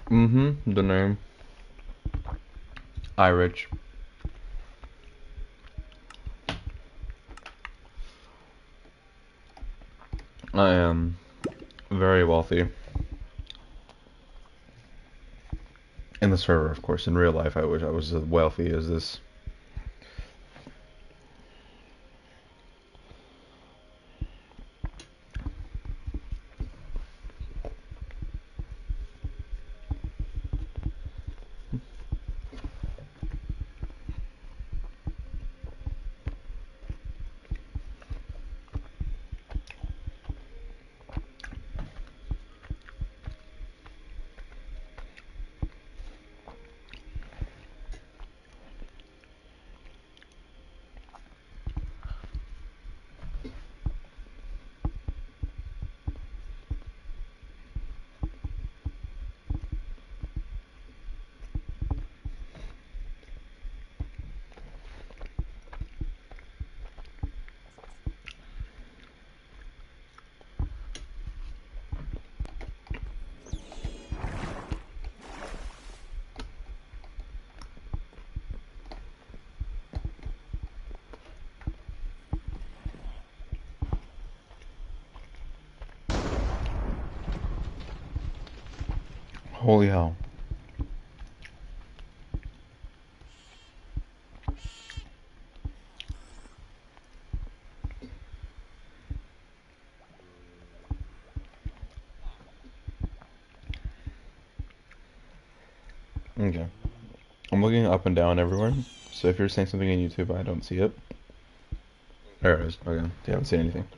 Mm-hmm. The name. I rich. I am very wealthy. In the server, of course. In real life, I wish I was as wealthy as this. Holy hell. Okay. I'm looking up and down everywhere. So if you're saying something in YouTube, I don't see it. There it is. Okay. You haven't seen anything.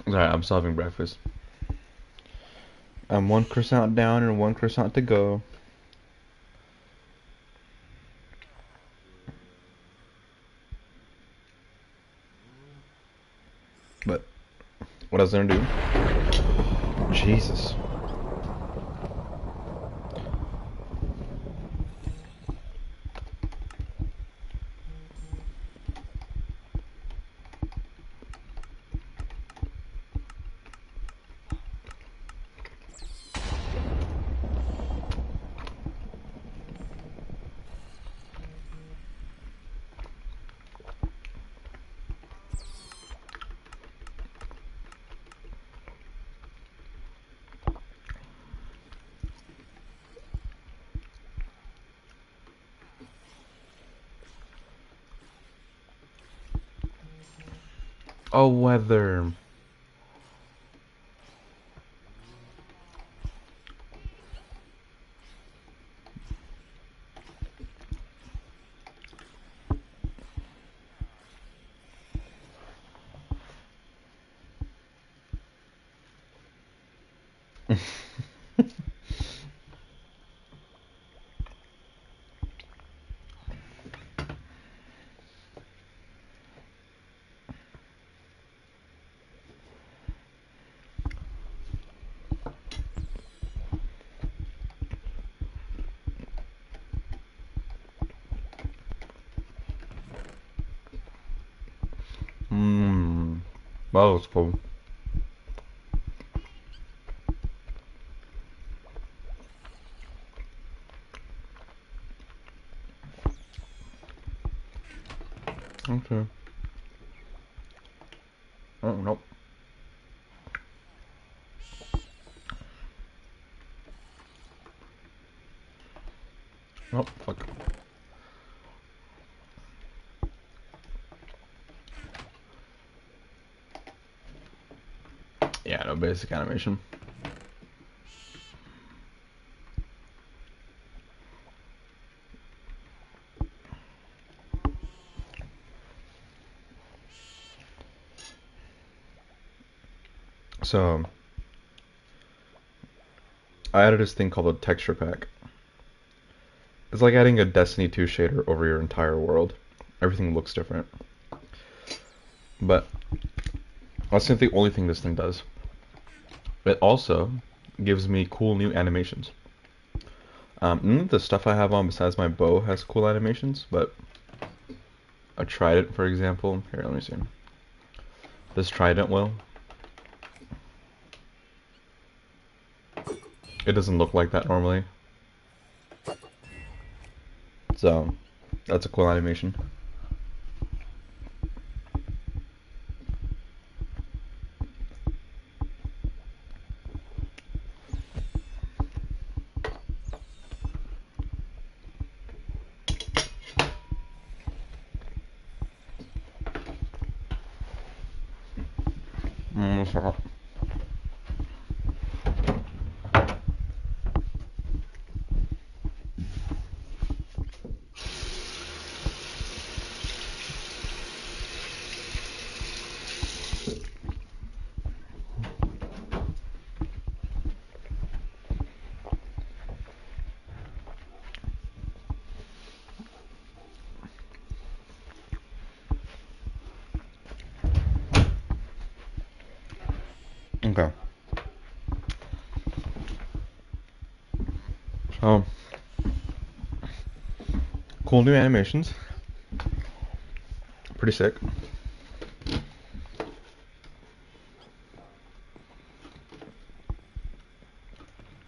Alright, I'm still having breakfast. I'm one croissant down and one croissant to go. But what I was gonna do? Jesus. Oh, weather. Mmm. That was cool. Okay. Oh, nope. Nope. Fuck. Yeah, no basic animation. So, I added this thing called a texture pack. It's like adding a Destiny 2 shader over your entire world. Everything looks different. But that's not the only thing this thing does. It also gives me cool new animations. None of the stuff I have on besides my bow has cool animations, but a trident, for example. Here, let me see. This trident will. It doesn't look like that normally. So, that's a cool animation. Stop. Okay. So, cool new animations. Pretty sick.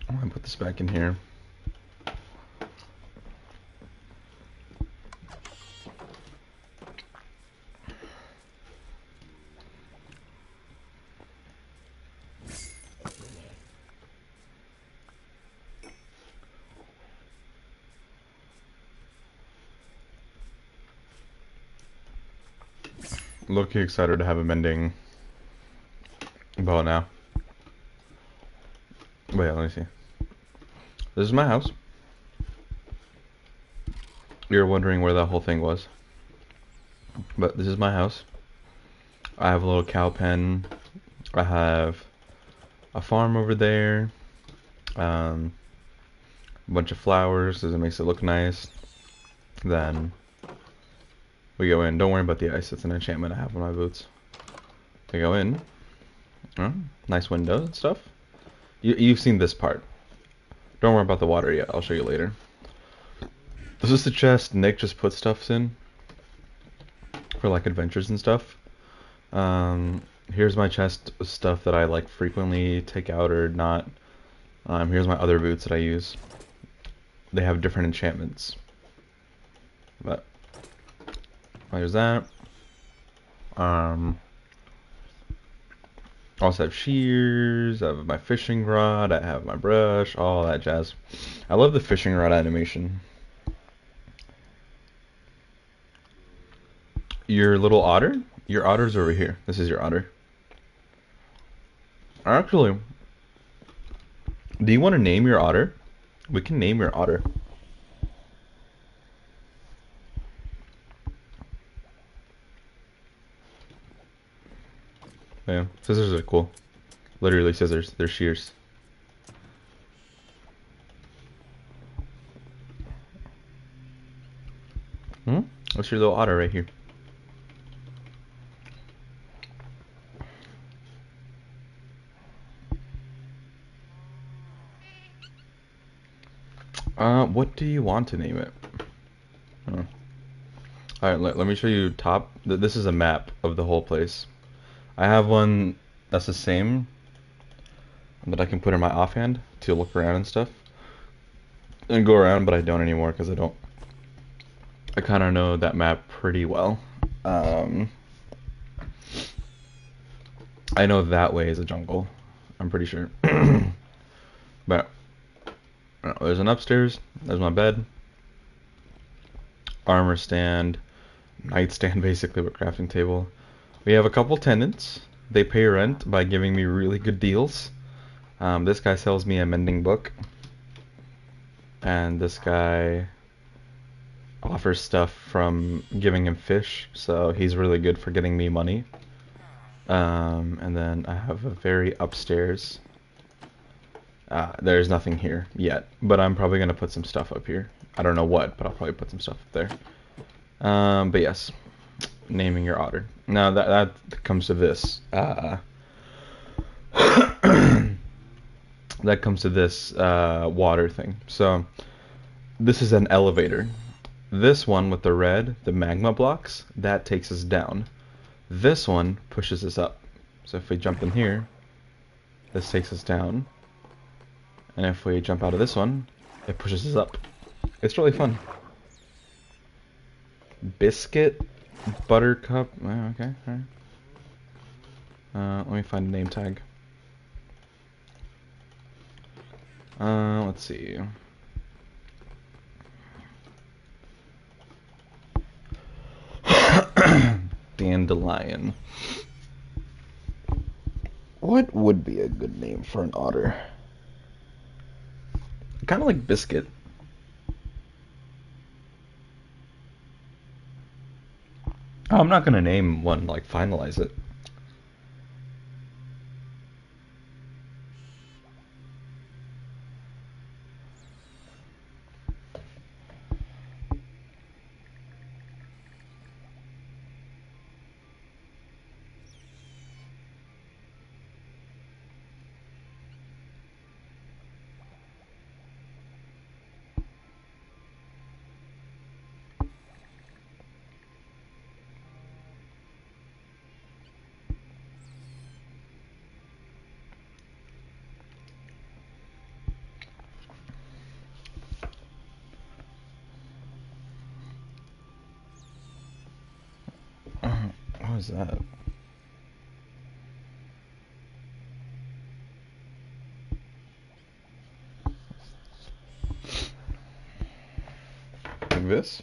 I'm gonna put this back in here. Low-key excited to have a mending bow now. Wait, let me see. This is my house. You're wondering where that whole thing was. But this is my house. I have a little cow pen. I have a farm over there. A bunch of flowers, as it makes it look nice. Then we go in. Don't worry about the ice. It's an enchantment I have on my boots. We go in. Nice windows and stuff. You've seen this part. Don't worry about the water yet. I'll show you later. This is the chest Nick just put stuffs in for like adventures and stuff. Here's my chest stuff that I like frequently take out or not. Here's my other boots that I use. They have different enchantments. But there's that. I also have shears, I have my fishing rod, I have my brush, all that jazz. I love the fishing rod animation. Your little otter? Your otter's over here. This is your otter. Actually, do you want to name your otter? We can name your otter. Yeah, scissors are cool. Literally scissors. They're shears. What's your little otter right here? What do you want to name it? Oh. Alright, let me show you top. This is a map of the whole place. I have one that's the same that I can put in my offhand to look around and stuff. And go around, but I don't anymore because I kind of know that map pretty well. I know that way is a jungle. I'm pretty sure. But there's an upstairs. There's my bed. Armor stand. Nightstand, basically, with crafting table. We have a couple tenants. They pay rent by giving me really good deals. This guy sells me a mending book. And this guy offers stuff from giving him fish, so he's really good for getting me money. And then I have a very upstairs. There's nothing here yet, but I'm probably gonna put some stuff up here. I don't know what, but I'll probably put some stuff up there. But yes, naming your otter. Now that comes to this. That comes to this water thing. So this is an elevator. This one with the red, the magma blocks, that takes us down. This one pushes us up. So if we jump in here, this takes us down. And if we jump out of this one, it pushes us up. It's really fun. Biscuit, Buttercup. Okay, alright. Let me find a name tag. Let's see. Dandelion. What would be a good name for an otter? Kind of like Biscuit. I'm not gonna name one, like finalize it. What was that? Like this?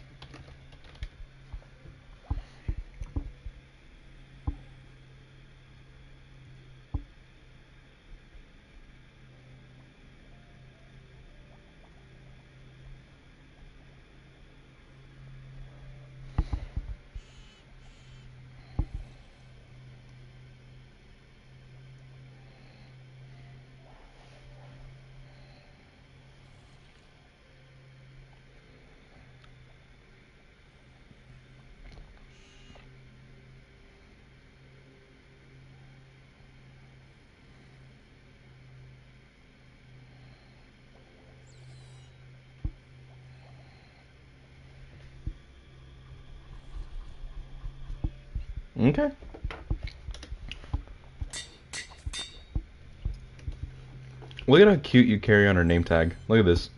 Okay. Look at how cute you carry on her name tag. Look at this.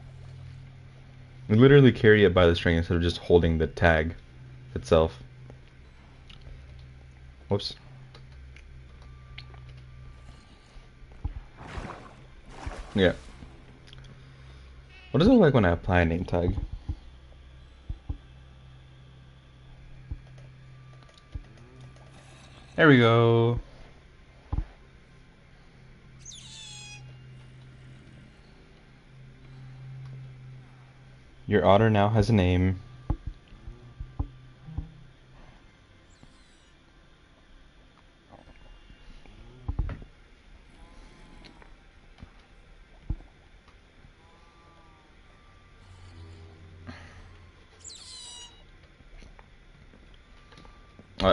You literally carry it by the string instead of just holding the tag itself. Whoops. Yeah. What does it look like when I apply a name tag? There we go. Your otter now has a name.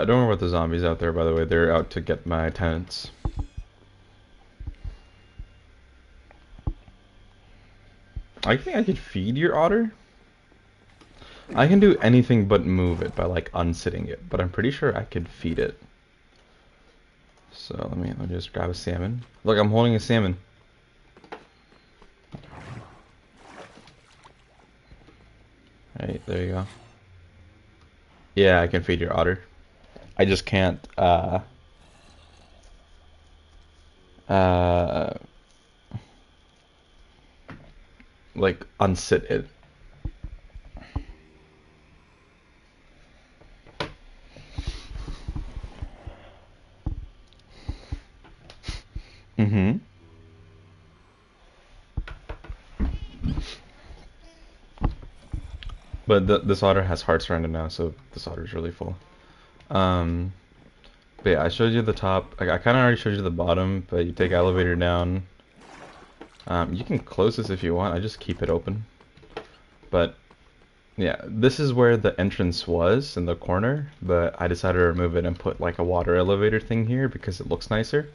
Don't worry about the zombies out there, by the way. They're out to get my tenants. I think I could feed your otter. I can do anything but move it by like unsitting it, but I'm pretty sure I could feed it. So let me just grab a salmon. Look, I'm holding a salmon. Alright, there you go. Yeah, I can feed your otter. I just can't like unsit it. Mm-hmm. But this otter has hearts around it now, so this otter's really full. But yeah, I showed you the top. I kind of already showed you the bottom, but you take elevator down. You can close this if you want. I just keep it open. But yeah, this is where the entrance was in the corner, but I decided to remove it and put like a water elevator thing here because it looks nicer.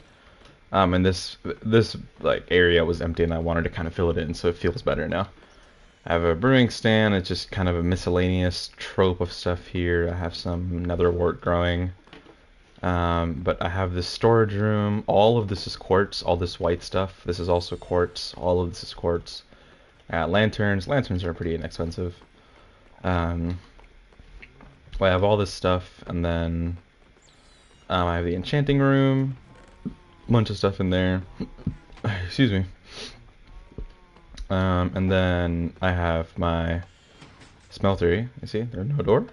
And this like area was empty, and I wanted to kind of fill it in so it feels better now. I have a brewing stand. It's just kind of a miscellaneous trope of stuff here. I have some netherwort growing. But I have this storage room. All of this is quartz. All this white stuff. This is also quartz. All of this is quartz. Lanterns. Lanterns are pretty inexpensive. Well, I have all this stuff, and then I have the enchanting room. Bunch of stuff in there. Excuse me. And then I have my smeltery. You see, there's no door,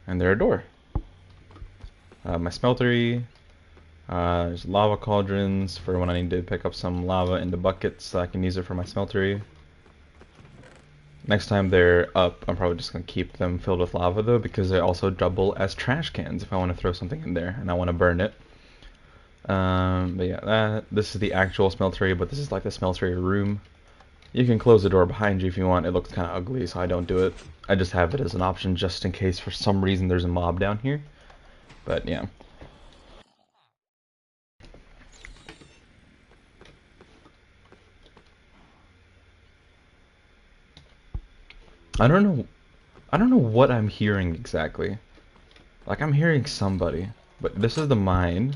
and there's a door. My smeltery. There's lava cauldrons for when I need to pick up some lava into buckets so I can use it for my smeltery. Next time they're up, I'm probably just going to keep them filled with lava though, because they also double as trash cans if I want to throw something in there and I want to burn it. But yeah, this is the actual smeltery, but this is like the smeltery room. You can close the door behind you if you want. It looks kind of ugly, so I don't do it. I just have it as an option just in case for some reason there's a mob down here. But yeah. I don't know what I'm hearing exactly. Like I'm hearing somebody, but this is the mine.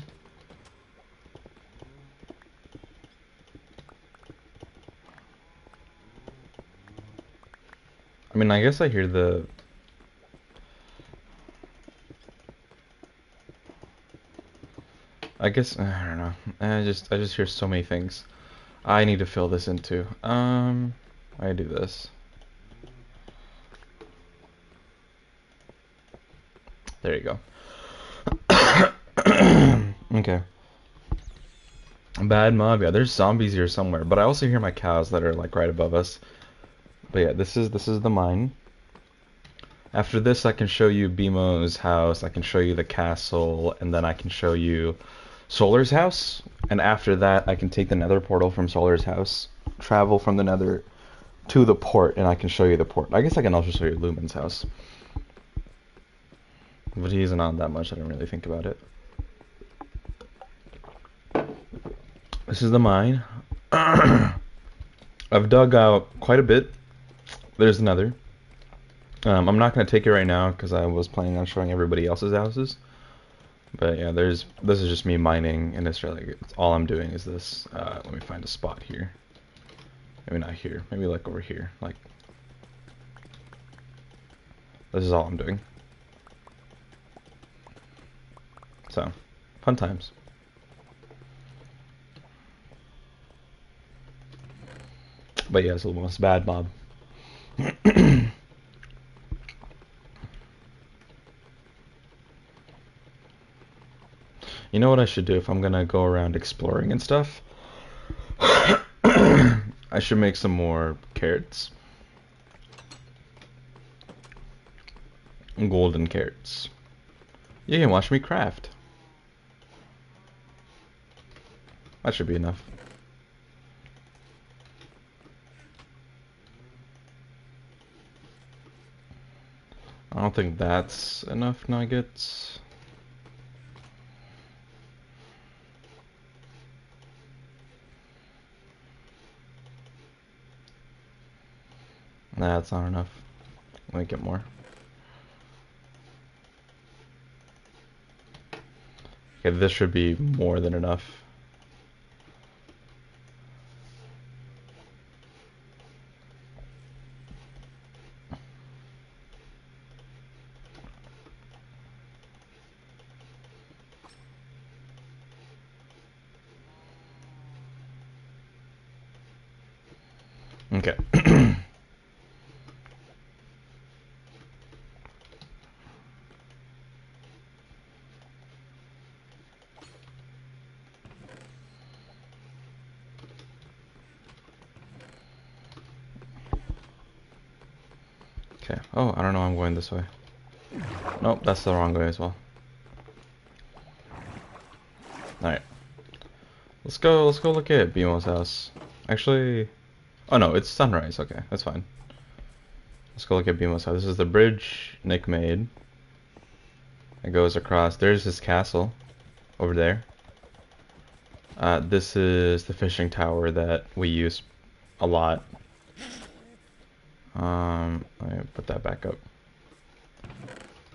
I mean, I guess I hear the... I guess, I don't know. I just hear so many things. I need to fill this in too. I do this. There you go. Okay. Bad mob, yeah, there's zombies here somewhere, but I also hear my cows that are like right above us. But yeah, this is the mine. After this, I can show you BMO's house, I can show you the castle, and then I can show you Solar's house. And after that, I can take the nether portal from Solar's house, travel from the nether to the port, and I can show you the port. I guess I can also show you Lumen's house. But he isn't on that much, I don't really think about it. This is the mine. I've dug out quite a bit. There's another. I'm not going to take it right now because I was planning on showing everybody else's houses. But yeah, this is just me mining, and it's really, it's all I'm doing is this. Let me find a spot here. Maybe not here. Maybe like over here. Like, this is all I'm doing. So, fun times. But yeah, it's the most bad mob. You know what I should do if I'm gonna go around exploring and stuff? I should make some more carrots. Golden carrots. You can watch me craft. That should be enough. I don't think that's enough nuggets. Nah, that's not enough. Let me get more. Okay, this should be more than enough. Okay. Okay. Oh, I don't know. I'm going this way. Nope, that's the wrong way as well. All right. Let's go look at BMO's house. Actually, oh no, it's sunrise. Okay, that's fine. Let's go look at BMO's house. This is the bridge Nick made. It goes across. There's his castle over there. This is the fishing tower that we use a lot. Let me put that back up.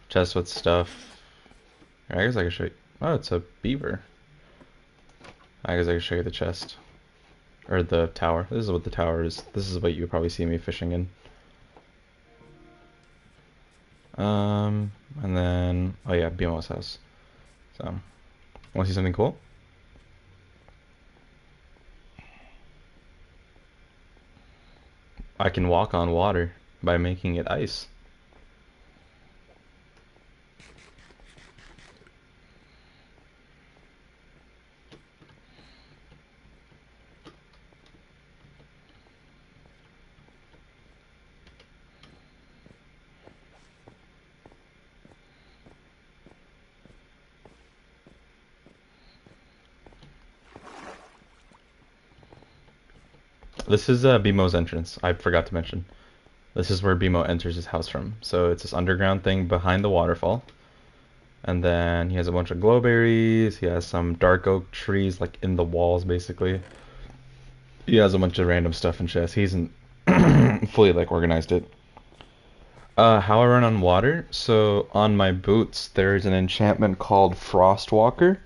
Chest with stuff. I guess I can show you. Oh, it's a beaver. I guess I can show you the chest. Or the tower. This is what the tower is. This is what you would probably see me fishing in. And then... Oh yeah, BMO's house. So, want to see something cool? I can walk on water by making it ice. This is BMO's entrance. I forgot to mention. This is where BMO enters his house from. So it's this underground thing behind the waterfall. And then he has a bunch of glowberries. He has some dark oak trees like in the walls basically. He has a bunch of random stuff in chests. He hasn't fully like organized it. How I run on water? So on my boots there's an enchantment called Frostwalker.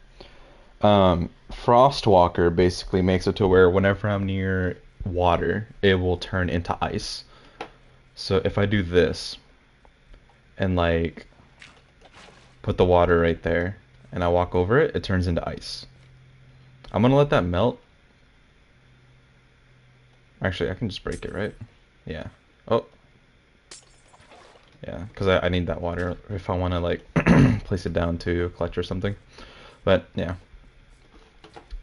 Frostwalker basically makes it to where whenever I'm near water, it will turn into ice. So if I do this and like put the water right there and I walk over it, it turns into ice. I'm gonna let that melt. Actually, I can just break it, right? Yeah. Oh. Yeah, because I need that water if I want to like place it down to clutch or something. But yeah.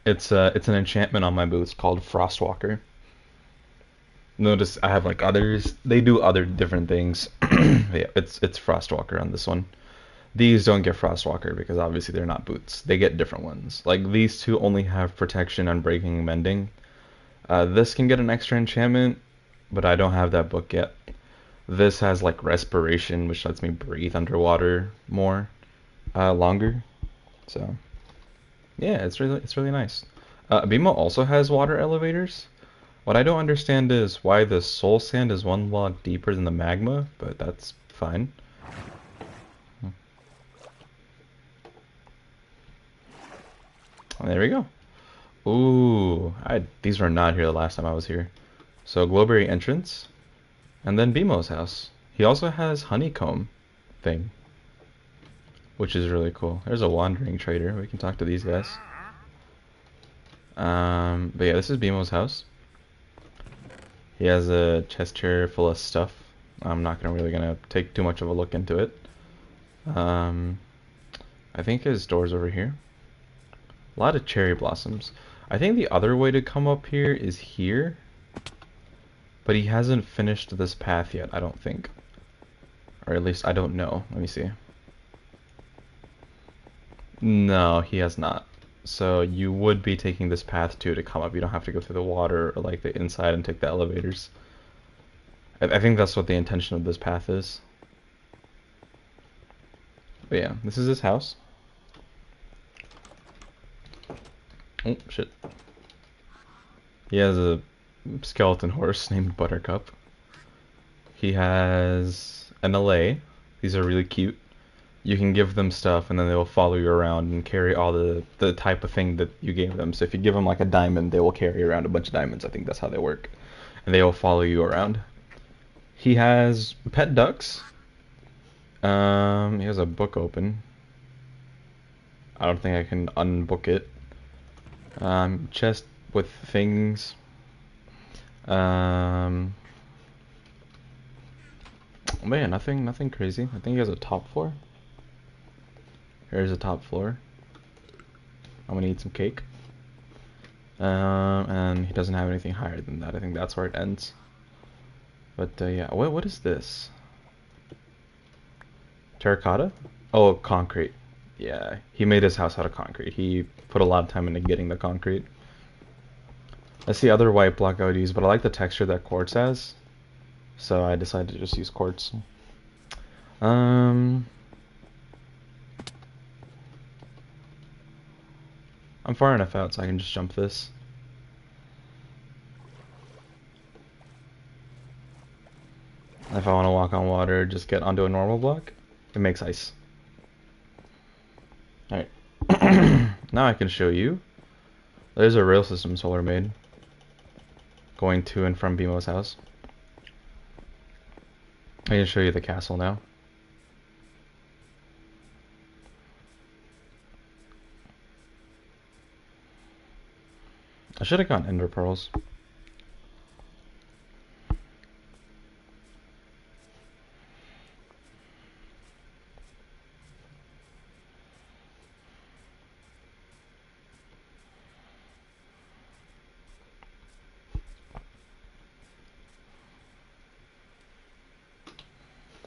It's an enchantment on my boots called Frostwalker. Notice I have like others. They do other different things. Yeah, it's Frostwalker on this one. These don't get Frostwalker because obviously they're not boots. They get different ones. Like these two only have protection, unbreaking, and mending. This can get an extra enchantment, but I don't have that book yet. This has like respiration, which lets me breathe underwater more, longer. So yeah, it's really nice. BMO also has water elevators. What I don't understand is why the soul sand is one block deeper than the magma, but that's fine. There we go. Ooh, these were not here the last time I was here. So Glowberry entrance, and then BMO's house. He also has honeycomb thing, which is really cool. There's a wandering trader. We can talk to these guys. But yeah, this is BMO's house. He has a chest chair full of stuff. I'm not really gonna take too much of a look into it. I think his door's over here. A lot of cherry blossoms. I think the other way to come up here is here. But he hasn't finished this path yet, I don't think. Or at least I don't know. Let me see. No, he has not. So you would be taking this path too to come up. You don't have to go through the water or like the inside and take the elevators. I think that's what the intention of this path is. But yeah, this is his house. Oh, shit. He has a skeleton horse named Buttercup. He has an LA. These are really cute. You can give them stuff and then they will follow you around and carry all the type of thing that you gave them. So if you give them like a diamond, they will carry around a bunch of diamonds. I think that's how they work. And they will follow you around. He has pet ducks. He has a book open. I don't think I can unbook it. Chest with things. Man, nothing crazy. I think he has a top floor. Here's a top floor. I'm gonna eat some cake. And he doesn't have anything higher than that. I think that's where it ends. But yeah, what is this? Terracotta? Oh, concrete. Yeah, he made his house out of concrete. He put a lot of time into getting the concrete. I see other white block I would use, but I like the texture that quartz has. So I decided to just use quartz. I'm far enough out so I can just jump this. If I want to walk on water, just get onto a normal block. It makes ice. Alright. Now I can show you. There's a rail system Solar made. Going to and from BMO's house. I can show you the castle now. I should have gotten ender pearls.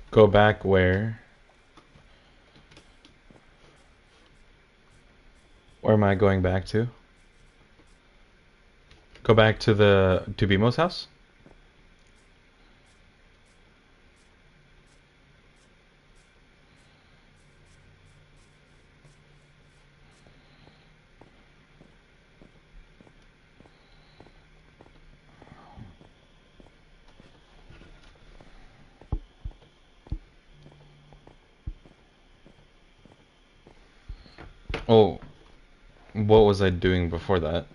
Go back where? Where am I going back to? Go back to BMO's house? Oh, what was I doing before that?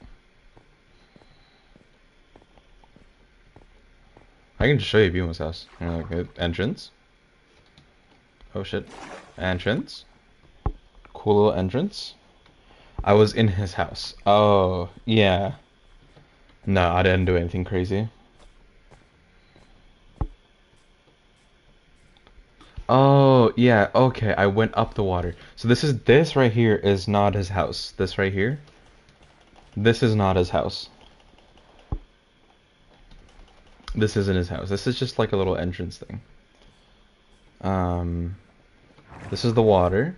I can just show you BMO's house. Okay, entrance. Oh shit. Entrance. Cool little entrance. I was in his house. Oh, yeah. No, I didn't do anything crazy. Oh, yeah, okay, I went up the water. So this right here is not his house. This right here. This is not his house. This isn't his house. This is just like a little entrance thing. This is the water.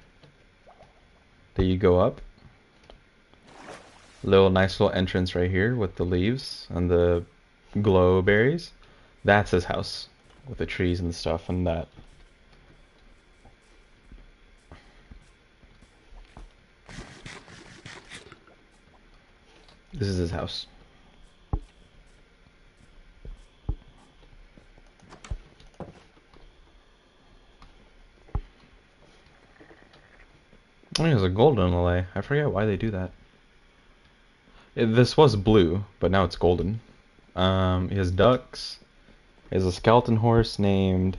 There you go up. Nice little entrance right here with the leaves and the glow berries. That's his house with the trees and stuff and that. This is his house. Oh, there's a golden lily. I forget why they do that. This was blue, but now it's golden. He has ducks. He has a skeleton horse named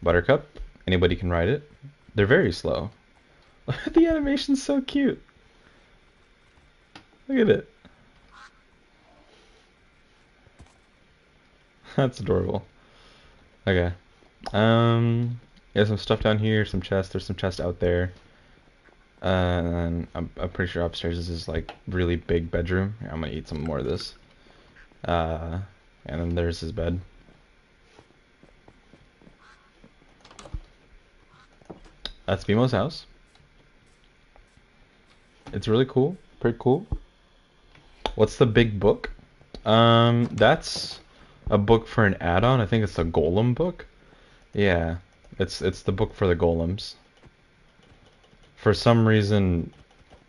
Buttercup. Anybody can ride it. They're very slow. The animation's so cute. Look at it. That's adorable. Okay. There's some stuff down here, some chests. There's some chests out there. And I'm pretty sure upstairs is his like really big bedroom. Here, I'm gonna eat some more of this. And then there's his bed. That's BMO's house. It's really cool. Pretty cool. What's the big book? That's a book for an add-on. I think it's the Golem book. Yeah, it's the book for the golems. For some reason,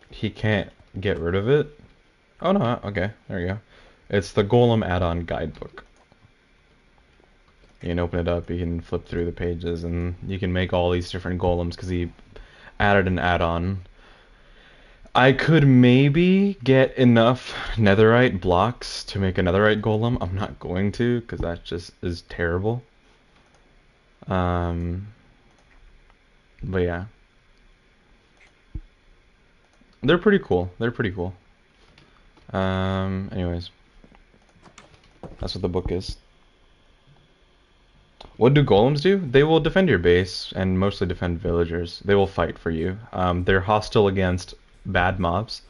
he can't get rid of it. Oh no, okay, there you go. It's the Golem add-on guidebook. You can open it up, you can flip through the pages, and you can make all these different golems because he added an add-on. I could maybe get enough netherite blocks to make a netherite golem. I'm not going to because that just is terrible. But yeah. They're pretty cool. They're pretty cool. Anyways. That's what the book is. What do golems do? They will defend your base and mostly defend villagers. They will fight for you. They're hostile against bad mobs.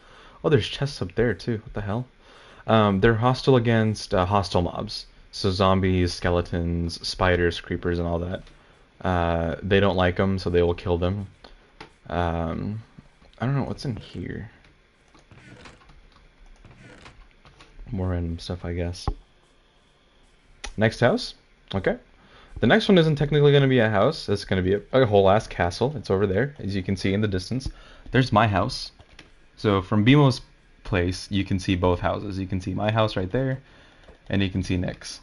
Oh, there's chests up there too. What the hell? They're hostile against hostile mobs. So zombies, skeletons, spiders, creepers, and all that. They don't like them, so they will kill them. I don't know what's in here. More random stuff, I guess. Next house? Okay. The next one isn't technically going to be a house. It's going to be a whole ass castle. It's over there, as you can see in the distance. There's my house. So from BMO's place, you can see both houses. You can see my house right there, and you can see Nick's.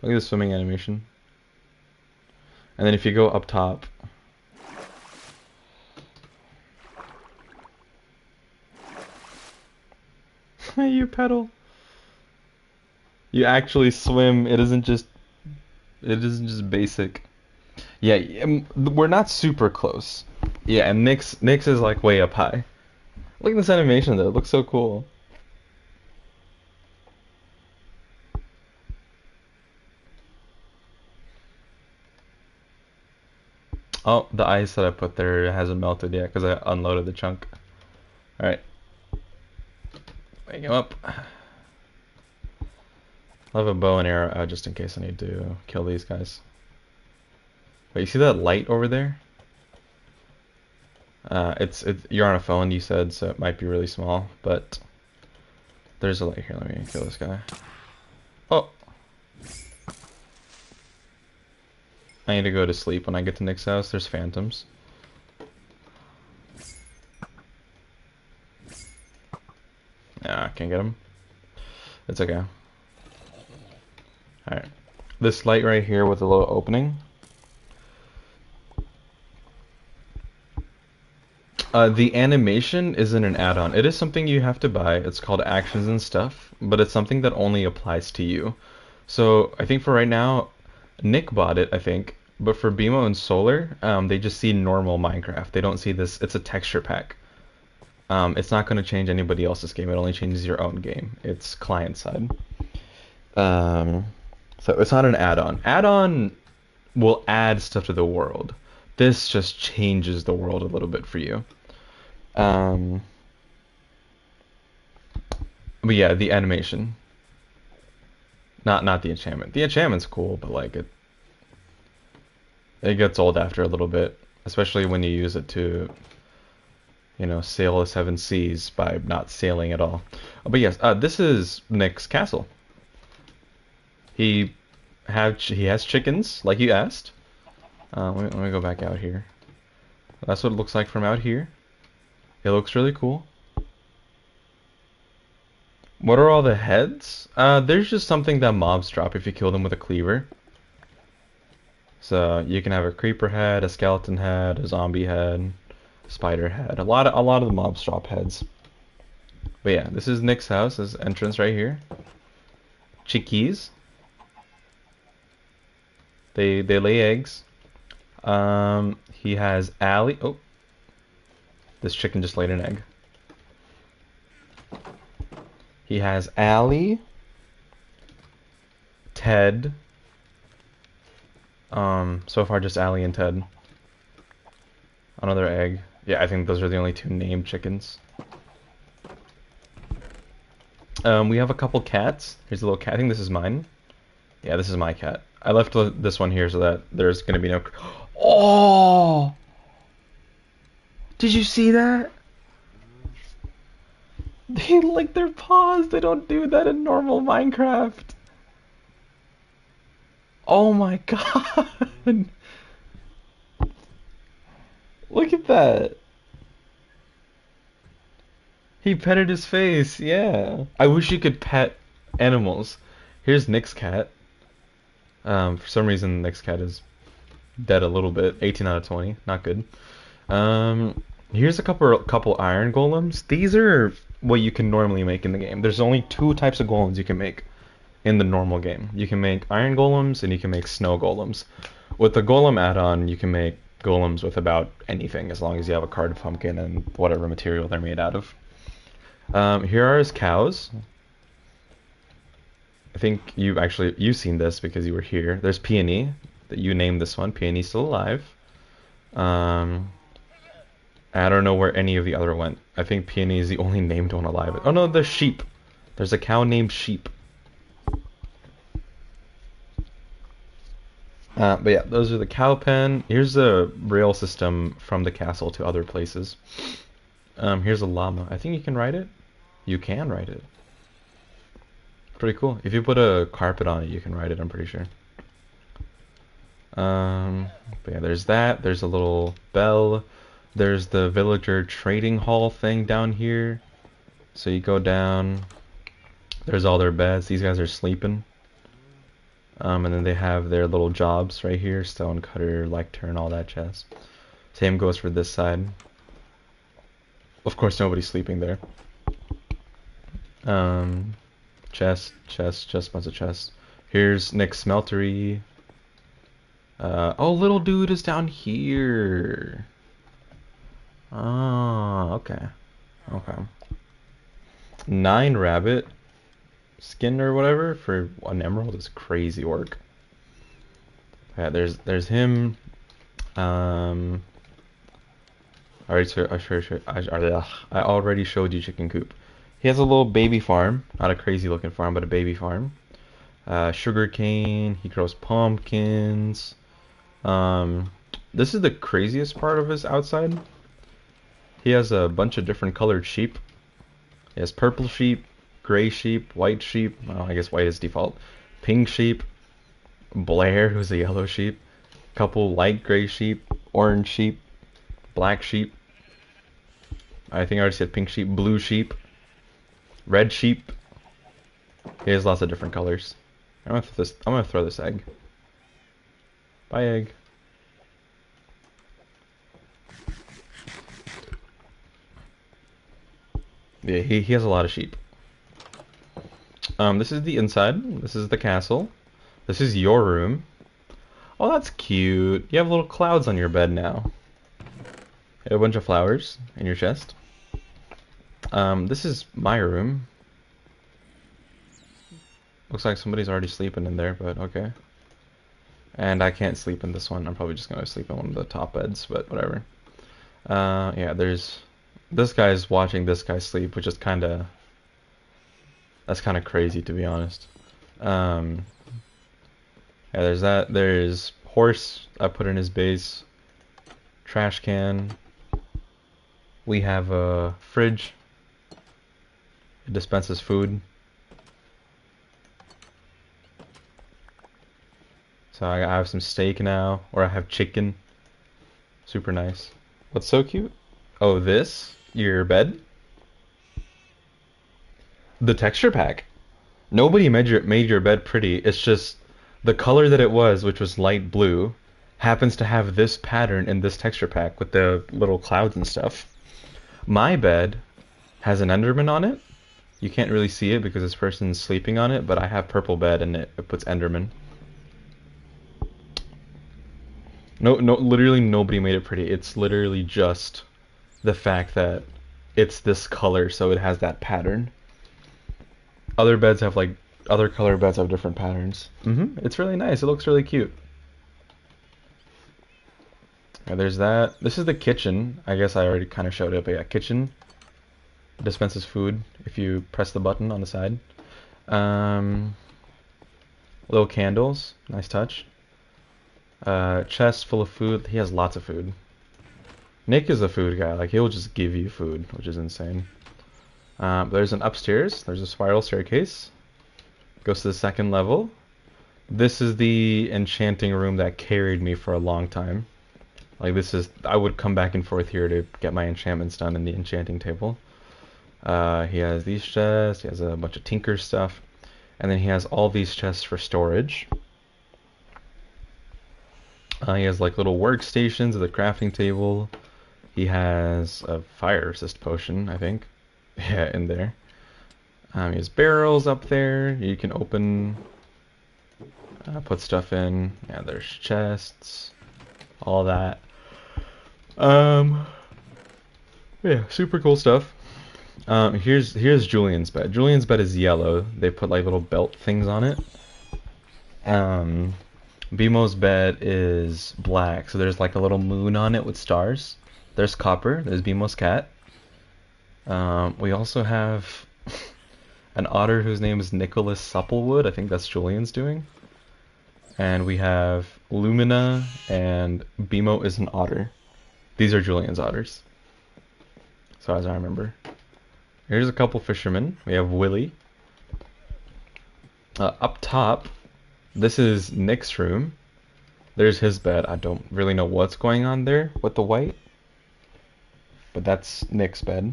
Look at the swimming animation. And then if you go up top, you pedal. You actually swim. It isn't just basic. Yeah, we're not super close. Yeah, and Nyx is like way up high. Look at this animation though. It looks so cool. Oh, the ice that I put there hasn't melted yet because I unloaded the chunk. Alright. Wake him up. I'll have a bow and arrow out just in case I need to kill these guys. Wait, you see that light over there? You're on a phone, you said, so it might be really small, but there's a light here. Let me kill this guy. Oh! I need to go to sleep when I get to Nick's house. There's phantoms. Nah, can't get him. It's okay. Alright. This light right here with a little opening. The animation isn't an add-on. It is something you have to buy. It's called Actions and Stuff, but it's something that only applies to you. So I think for right now, Nick bought it, I think, but for BMO and Solar, they just see normal Minecraft. They don't see this. It's a texture pack. It's not going to change anybody else's game. It only changes your own game. It's client side. So it's not an add-on. Add-on will add stuff to the world. This just changes the world a little bit for you. But yeah, the animation. Not the enchantment. The enchantment's cool, but like it gets old after a little bit, especially when you use it to, you know, sail the seven seas by not sailing at all. But yes, this is Nick's castle. He has chickens, like you asked. Let me go back out here. That's what it looks like from out here. It looks really cool. What are all the heads? There's just something that mobs drop if you kill them with a cleaver. So you can have a creeper head, a skeleton head, a zombie head, spider head. A lot of the mobs drop heads. But yeah, this is Nick's house. This entrance right here. Chickies. They lay eggs. He has Allie. Oh, this chicken just laid an egg. He has Allie, Ted. So far just Allie and Ted. Another egg. Yeah, I think those are the only two named chickens. We have a couple cats. Here's a little cat. I think this is mine. Yeah, this is my cat. I left this one here so that there's gonna be no. Oh! Did you see that? They lick their paws. They don't do that in normal Minecraft. Oh my god. Look at that. He petted his face. Yeah. I wish you could pet animals. Here's Nick's cat. For some reason, Nick's cat is dead a little bit. 18 out of 20. Not good. Here's a couple iron golems. These are what you can normally make in the game. There's only two types of golems you can make in the normal game. You can make iron golems and you can make snow golems. With the golem add-on, you can make golems with about anything as long as you have a card pumpkin and whatever material they're made out of. Here are his cows. I think you've seen this because you were here. There's Peony, that you named this one. Peony's still alive. I don't know where any of the other went. I think Peony is the only named one alive. Oh no, there's Sheep. There's a cow named Sheep. But yeah, those are the cow pen. Here's the rail system from the castle to other places. Here's a llama. I think you can ride it. You can ride it. Pretty cool. If you put a carpet on it, you can ride it, I'm pretty sure. But yeah, there's that. There's a little bell. There's the villager trading hall thing down here. So you go down. There's all their beds. These guys are sleeping. And then they have their little jobs right here, stone cutter, lectern, all that jazz. Same goes for this side. Of course, nobody's sleeping there. Chest, bunch of chests. Here's Nick's smeltery. Oh, little dude is down here. Oh, okay. Okay. 9 rabbit skin or whatever for an emerald is crazy work. Yeah, there's him. I already showed you Chicken Coop. He has a little baby farm, not a crazy looking farm, but a baby farm. Sugar cane. He grows pumpkins. This is the craziest part of his outside. He has a bunch of different colored sheep. He has purple sheep, gray sheep, white sheep. Well, I guess white is default. Pink sheep. Blair, who's a yellow sheep. Couple light gray sheep, orange sheep, black sheep. I think I already said pink sheep, blue sheep, red sheep. He has lots of different colors. I'm gonna throw this egg. Bye, egg. Yeah, he has a lot of sheep. This is the inside. This is the castle. This is your room. Oh, that's cute. You have little clouds on your bed now. You have a bunch of flowers in your chest. This is my room. Looks like somebody's already sleeping in there, but okay. And I can't sleep in this one. I'm probably just gonna sleep in one of the top beds, but whatever. Yeah, there's... This guy's watching this guy sleep, which is kinda... That's kinda crazy, to be honest. Yeah, there's that. There's horse I put in his base. Trash can. We have a fridge. It dispenses food. So I have some steak now, or I have chicken. Super nice. What's so cute? Oh, this? Your bed? The texture pack. Nobody made your bed pretty. It's just the color that it was, which was light blue, happens to have this pattern in this texture pack with the little clouds and stuff. My bed has an Enderman on it. You can't really see it because this person's sleeping on it, but I have purple bed and it puts Enderman. No, literally nobody made it pretty. It's literally just the fact that it's this color, so it has that pattern. Other beds have like other color beds have different patterns. It's really nice. It looks really cute. Yeah, there's that. This is the kitchen. I guess I already kind of showed it, but yeah, kitchen. Dispenses food if you press the button on the side. Little candles. Nice touch. Chest full of food. He has lots of food. Nick is a food guy. Like, he'll just give you food, which is insane. There's an upstairs. There's a spiral staircase. Goes to the second level. This is the enchanting room that carried me for a long time. Like, this is... I would come back and forth here to get my enchantments done in the enchanting table. He has these chests. He has a bunch of tinker stuff. And then he has all these chests for storage. He has like little workstations at the crafting table. He has a fire resist potion, I think. Yeah, in there. He has barrels up there. You can open, put stuff in. Yeah, there's chests, all that. Yeah, super cool stuff. Here's Julian's bed. Julian's bed is yellow. They put like little belt things on it. BMO's bed is black, so there's like a little moon on it with stars. There's Copper, there's BMO's cat. We also have an otter whose name is Nicholas Supplewood. I think that's Julian's doing. And we have Lumina, and BMO is an otter. These are Julian's otters. So as I remember. Here's a couple fishermen. We have Willie. Up top, this is Nick's room. There's his bed. I don't really know what's going on there with the white. But that's Nick's bed.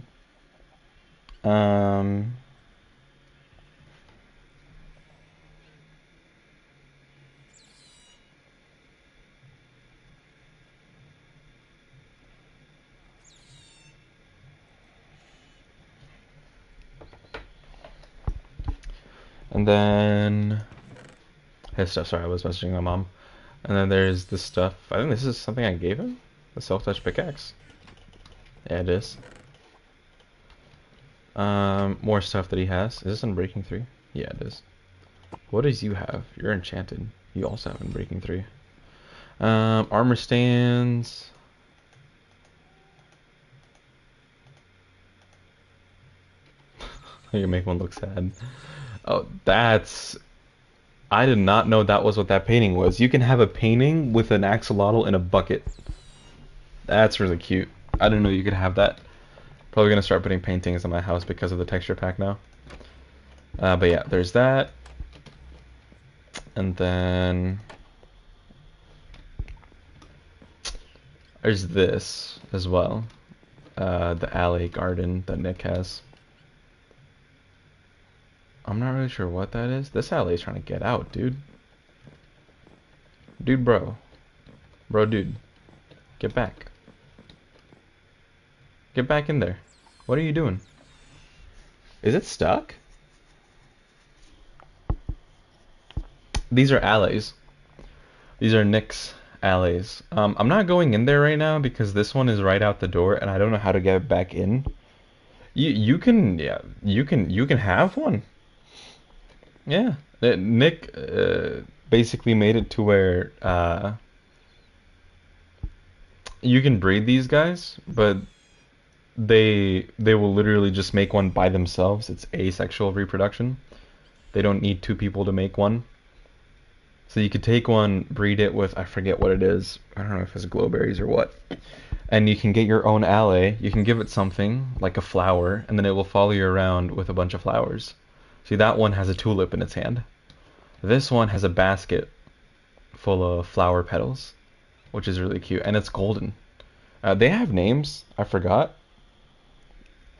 And then his stuff. Sorry, I was messaging my mom. And then there's this stuff. I think this is something I gave him. The self-touch pickaxe. Yeah, it is. More stuff that he has. Is this in Breaking 3? Yeah, it is. What does you have? You're enchanted. You also have in Breaking 3. Armor stands. You make one look sad. Oh, that's... I did not know that was what that painting was. You can have a painting with an axolotl in a bucket. That's really cute. I didn't know you could have that. Probably gonna start putting paintings in my house because of the texture pack now. But yeah, there's that. And then there's this as well. The alley garden that Nick has. I'm not really sure what that is. This alley is trying to get out, dude. Dude, bro. Bro, dude. Get back. Get back in there. What are you doing? Is it stuck? These are alleys. These are Nick's alleys. I'm not going in there right now because this one is right out the door and I don't know how to get back in. You can have one. Yeah, Nick basically made it to where you can breed these guys, but they will literally just make one by themselves. It's asexual reproduction. They don't need two people to make one. So you could take one, breed it with, I forget what it is. I don't know if it's glowberries or what. And you can get your own alley. You can give it something, like a flower, and then it will follow you around with a bunch of flowers. See, that one has a tulip in its hand. This one has a basket full of flower petals, which is really cute, and it's golden. They have names. I forgot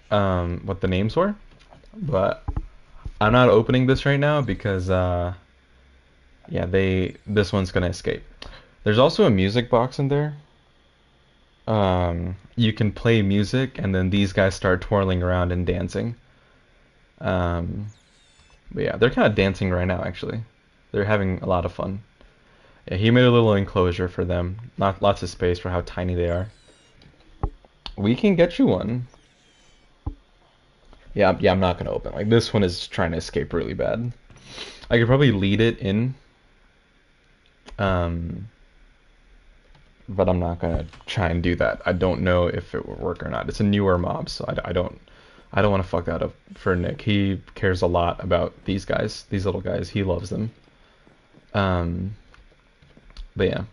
what the names were, but I'm not opening this right now because yeah, this one's gonna escape. There's also a music box in there. You can play music, and then these guys start twirling around and dancing. But yeah, they're kind of dancing right now, actually. They're having a lot of fun. Yeah, he made a little enclosure for them. Not lots of space for how tiny they are. We can get you one. Yeah, I'm not gonna open. Like, this one is trying to escape really bad. I could probably lead it in. But I'm not gonna try and do that. I don't know if it will work or not. It's a newer mob, so I don't want to fuck that up for Nick. He cares a lot about these guys, these little guys. He loves them. But yeah,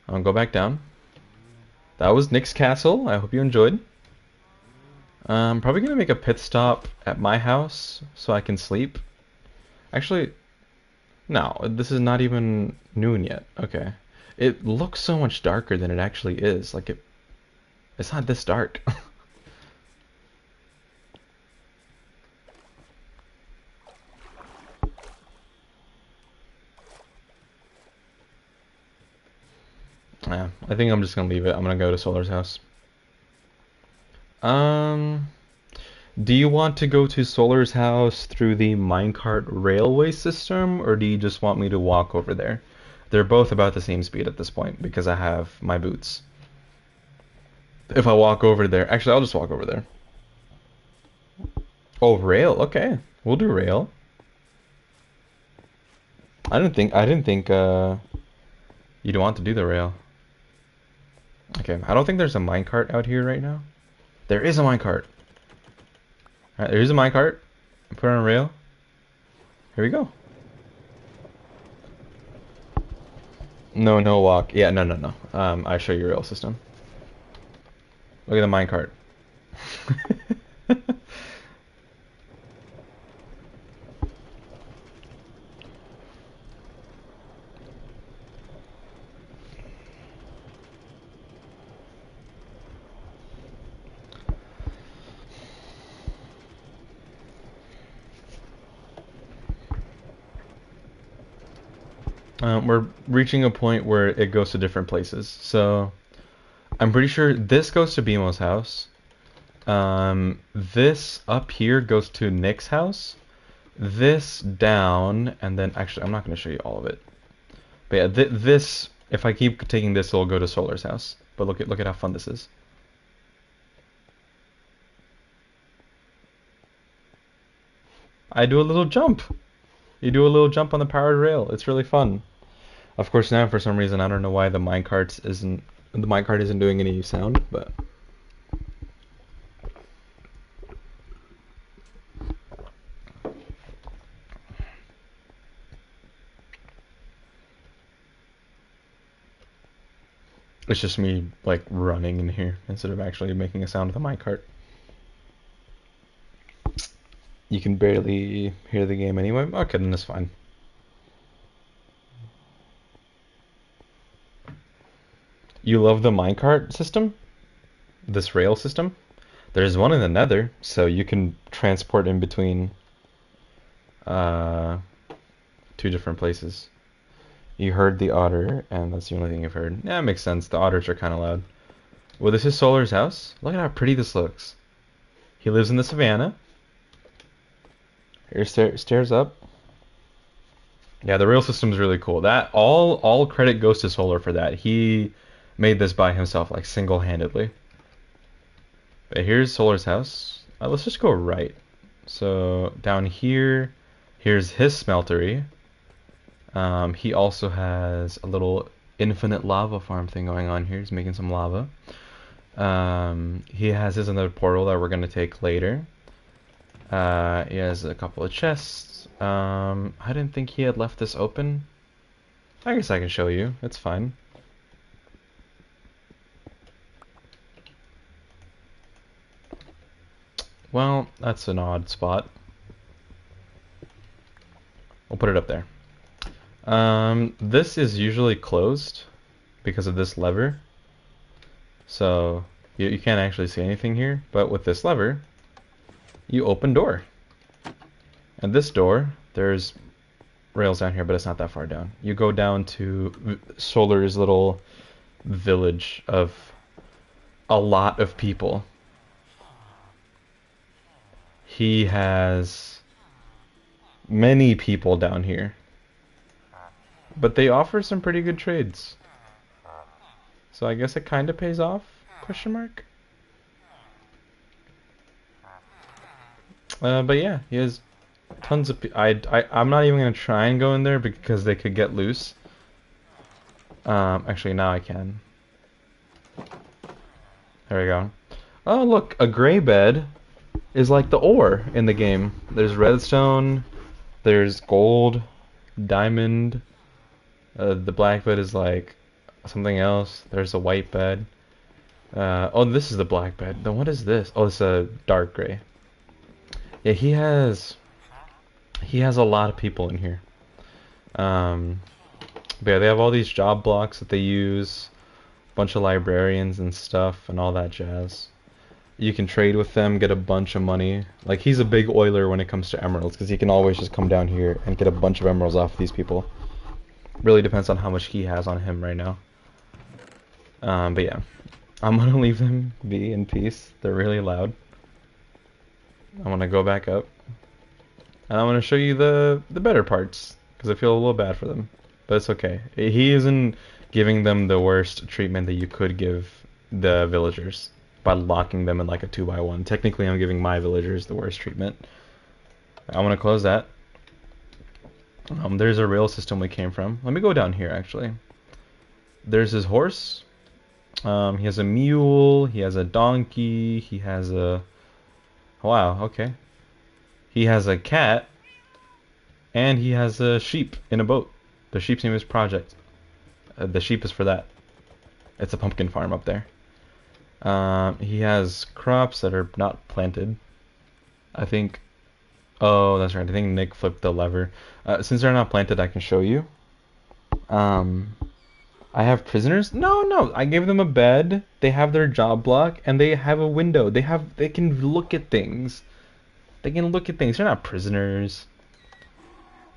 I'll go back down. That was Nick's castle. I hope you enjoyed. I'm probably gonna make a pit stop at my house so I can sleep. Actually, no, this is not even noon yet. Okay. It looks so much darker than it actually is. Like, it's not this dark. Yeah, I think I'm just gonna leave it. I'm gonna go to Solar's house. Do you want to go to Solar's house through the minecart railway system, or do you just want me to walk over there? They're both about the same speed at this point because I have my boots. If I walk over there, actually, I'll just walk over there. Oh, rail. Okay, we'll do rail. I didn't think you'd want to do the rail. Okay, I don't think there's a minecart out here right now. There is a minecart. Alright, there's a minecart. Put it on a rail. Here we go. No walk. Yeah, no. I show you rail system. Look at the minecart. We're reaching a point where it goes to different places. So I'm pretty sure this goes to BMO's house. This up here goes to Nick's house, this down, and then actually I'm not going to show you all of it. But yeah, this, if I keep taking this, it'll go to Solar's house. But look at how fun this is. I do a little jump. You do a little jump on the powered rail. It's really fun. Of course, now for some reason I don't know why the minecart isn't doing any sound, but it's just me like running in here instead of actually making a sound with the minecart. You can barely hear the game anyway. Okay, then that's fine. You love the minecart system? This rail system? There's one in the Nether, so you can transport in between two different places. You heard the otter, and that's the only thing you've heard. Yeah, it makes sense. The otters are kind of loud. Well, this is Solar's house. Look at how pretty this looks. He lives in the savannah. Here's stairs up. Yeah, the rail system is really cool. That all credit goes to Solar for that. He made this by himself, like single-handedly. But here's Solar's house. Let's just go right. So down here, here's his smeltery. He also has a little infinite lava farm thing going on here. He's making some lava. He has his another portal that we're gonna take later. He has a couple of chests. I didn't think he had left this open. I guess I can show you. It's fine. Well, that's an odd spot. We'll put it up there. This is usually closed because of this lever. So you can't actually see anything here, but with this lever, you open door. And this door, there's rails down here, but it's not that far down. You go down to Solar's little village of a lot of people. He has many people down here. But they offer some pretty good trades. So I guess it kind of pays off? Question mark? But yeah, he has tons of... I'm not even going to try and go in there because they could get loose. Actually, now I can. There we go. Oh, look, a gray bed is like the ore in the game. There's redstone, there's gold, diamond. The black bed is like something else. There's a white bed. Oh, this is the black bed. Then what is this? Oh, it's a dark gray. Yeah, he has a lot of people in here. But yeah, they have all these job blocks that they use, a bunch of librarians and stuff and all that jazz. You can trade with them, get a bunch of money. Like, he's a big oiler when it comes to emeralds, because he can always just come down here and get a bunch of emeralds off of these people. Really depends on how much he has on him right now. But yeah, I'm gonna leave them be in peace. They're really loud. I'm gonna go back up, and I'm gonna show you the better parts, because I feel a little bad for them. But it's okay. He isn't giving them the worst treatment that you could give the villagers by locking them in like a 2x1. Technically, I'm giving my villagers the worst treatment. I'm gonna close that. There's a rail system we came from. Let me go down here, actually. There's his horse. He has a mule. He has a donkey. He has a... Wow, okay. He has a cat. And he has a sheep in a boat. The sheep's name is Project. The sheep is for that. It's a pumpkin farm up there. He has crops that are not planted. I think... Oh, that's right. I think Nick flipped the lever. Since they're not planted, I can show you. I have prisoners? No. I gave them a bed. They have their job block, and they have a window. They can look at things. They can look at things. They're not prisoners.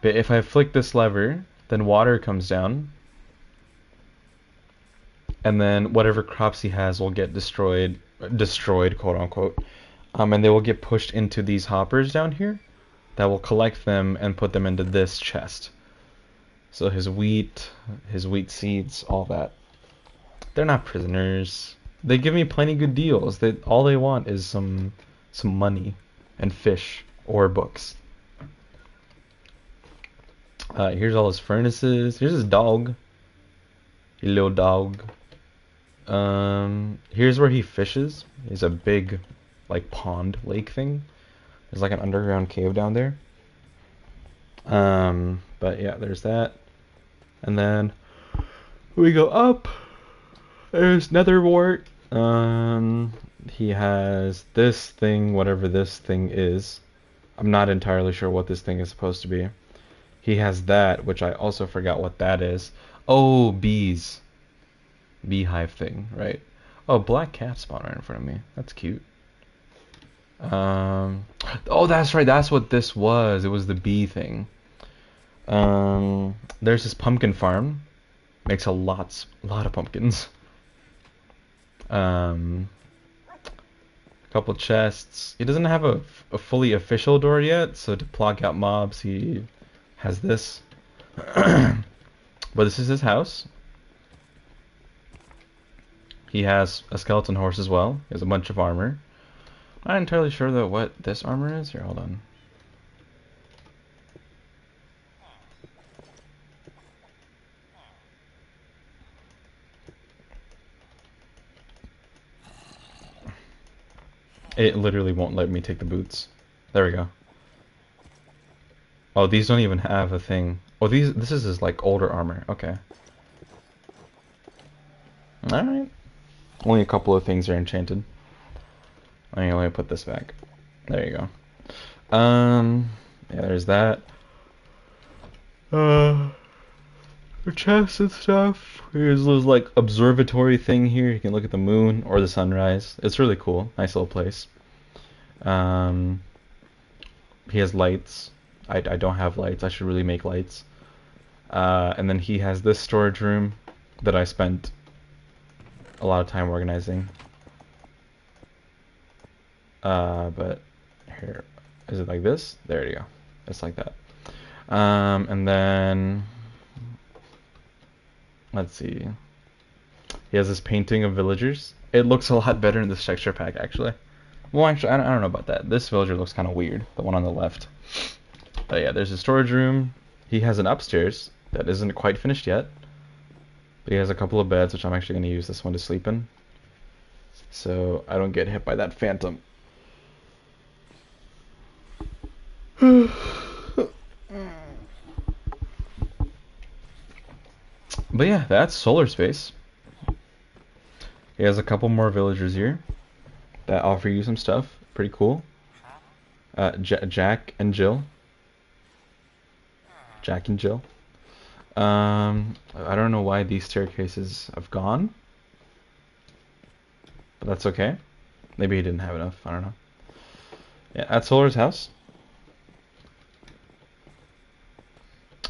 But if I flick this lever, then water comes down. And then whatever crops he has will get destroyed, quote unquote. And they will get pushed into these hoppers down here. that will collect them and put them into this chest. So his wheat seeds, all that. They're not prisoners. They give me plenty good deals. All they want is some money and fish or books. Here's all his furnaces. Here's his dog. Your little dog. Here's where he fishes. He's a big, like, pond lake thing. There's like an underground cave down there. But yeah, there's that. And then we go up. There's Netherwart. He has this thing, whatever this thing is. I'm not entirely sure what this thing is supposed to be. He has that, which I also forgot what that is. Oh, bees. Beehive thing, right? Oh, black cat spawn right in front of me. That's cute. Oh, that's right. That's what this was. It was the bee thing. There's this pumpkin farm. Makes a lot of pumpkins. A couple chests. He doesn't have a fully official door yet, so to block out mobs, he has this. But this is his house. He has a skeleton horse as well. He has a bunch of armor. I'm not entirely sure though what this armor is. Here, hold on. It literally won't let me take the boots. There we go. Oh, these don't even have a thing. Oh, this is his like older armor. Okay. Alright. Only a couple of things are enchanted. Let me put this back. There you go. Yeah, there's that. The chests and stuff. Here's this like observatory thing here. You can look at the moon or the sunrise. It's really cool. Nice little place. He has lights. I don't have lights. I should really make lights. And then he has this storage room that I spent a lot of time organizing. But here, is it like this? There you go. It's like that. And then let's see. He has this painting of villagers. It looks a lot better in this texture pack, actually. Well, actually, I don't know about that. This villager looks kind of weird, the one on the left. But yeah, there's a storage room. He has an upstairs that isn't quite finished yet. But he has a couple of beds, which I'm actually going to use this one to sleep in. So I don't get hit by that phantom. But yeah, that's Solar Space. He has a couple more villagers here that offer you some stuff. Pretty cool. Jack and Jill. Jack and Jill. I don't know why these staircases have gone. But that's okay. Maybe he didn't have enough. I don't know. Yeah, at Solar's house.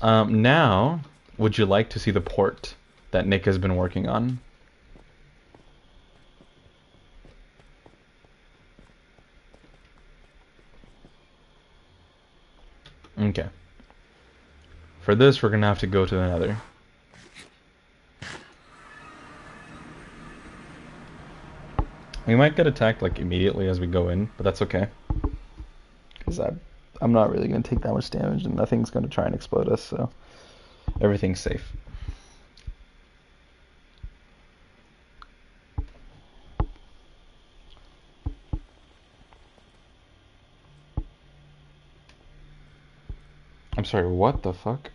Now, would you like to see the port that Nick has been working on? Okay. For this, we're gonna have to go to the Nether. We might get attacked like immediately as we go in, but that's okay. Because I'm not really gonna take that much damage, and nothing's gonna try and explode us, so everything's safe. I'm sorry, what the fuck?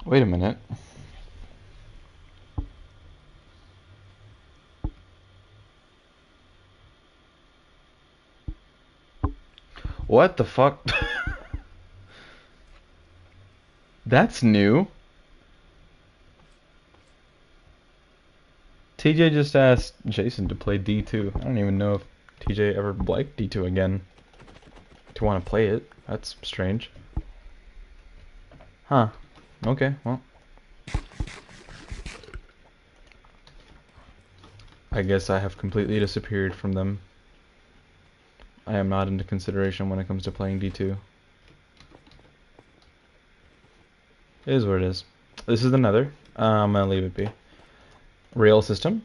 Wait a minute. What the fuck? That's new. TJ just asked Jason to play D2. I don't even know if TJ ever liked D2 again. To want to play it. That's strange. Huh. Okay, well. I guess I have completely disappeared from them. I am not into consideration when it comes to playing D2. It is what it is. This is the Nether. I'm gonna leave it be. Rail system.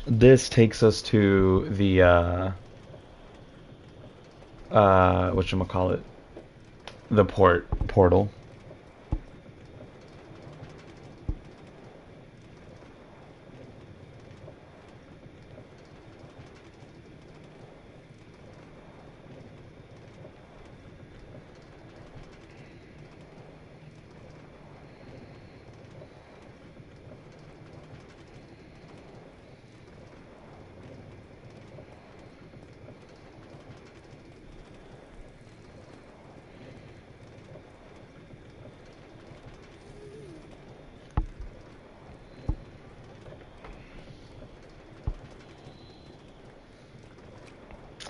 This takes us to the whatchamacallit, the portal.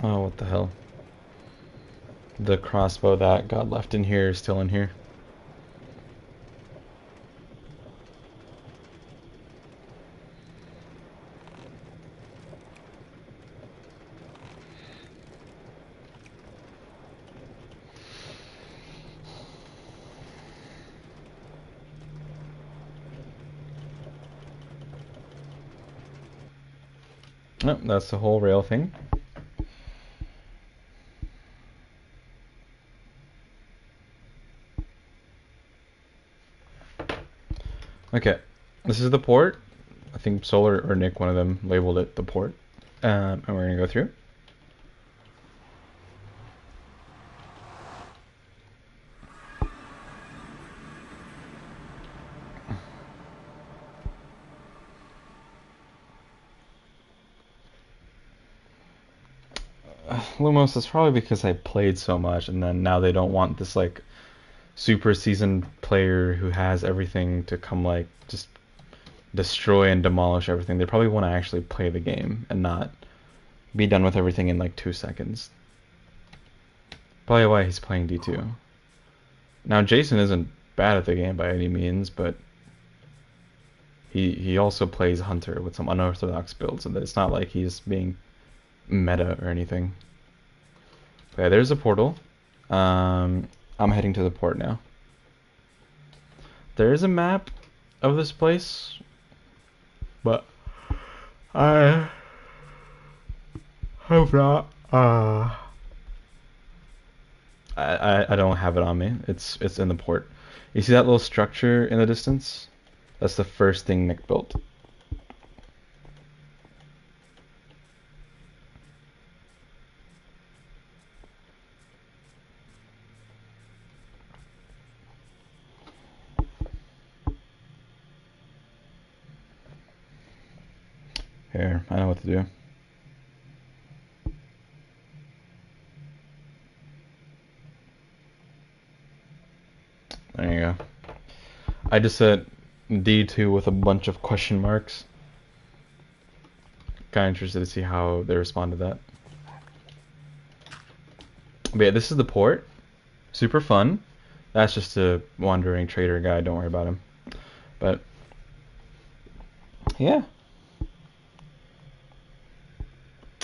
Oh, what the hell? The crossbow that got left in here is still in here. Nope, that's the whole rail thing. Okay, this is the port. I think Solar or Nick, one of them, labeled it the port. And we're gonna go through. Lumos, is probably because I played so much, and then now they don't want this like super seasoned player who has everything to come like just destroy and demolish everything. They probably want to actually play the game and not be done with everything in like 2 seconds. Probably why he's playing D2. Now Jason isn't bad at the game by any means, but he also plays Hunter with some unorthodox builds, and it's not like he's being meta or anything. Okay, there's a portal. I'm heading to the port now. There is a map of this place, but I hope not. I don't have it on me. It's in the port. You see that little structure in the distance? That's the first thing Nick built. Here, I know what to do. There you go. I just said D2 with a bunch of question marks. Kind of interested to see how they respond to that. But yeah, this is the port. Super fun. That's just a wandering trader guy. Don't worry about him. But yeah.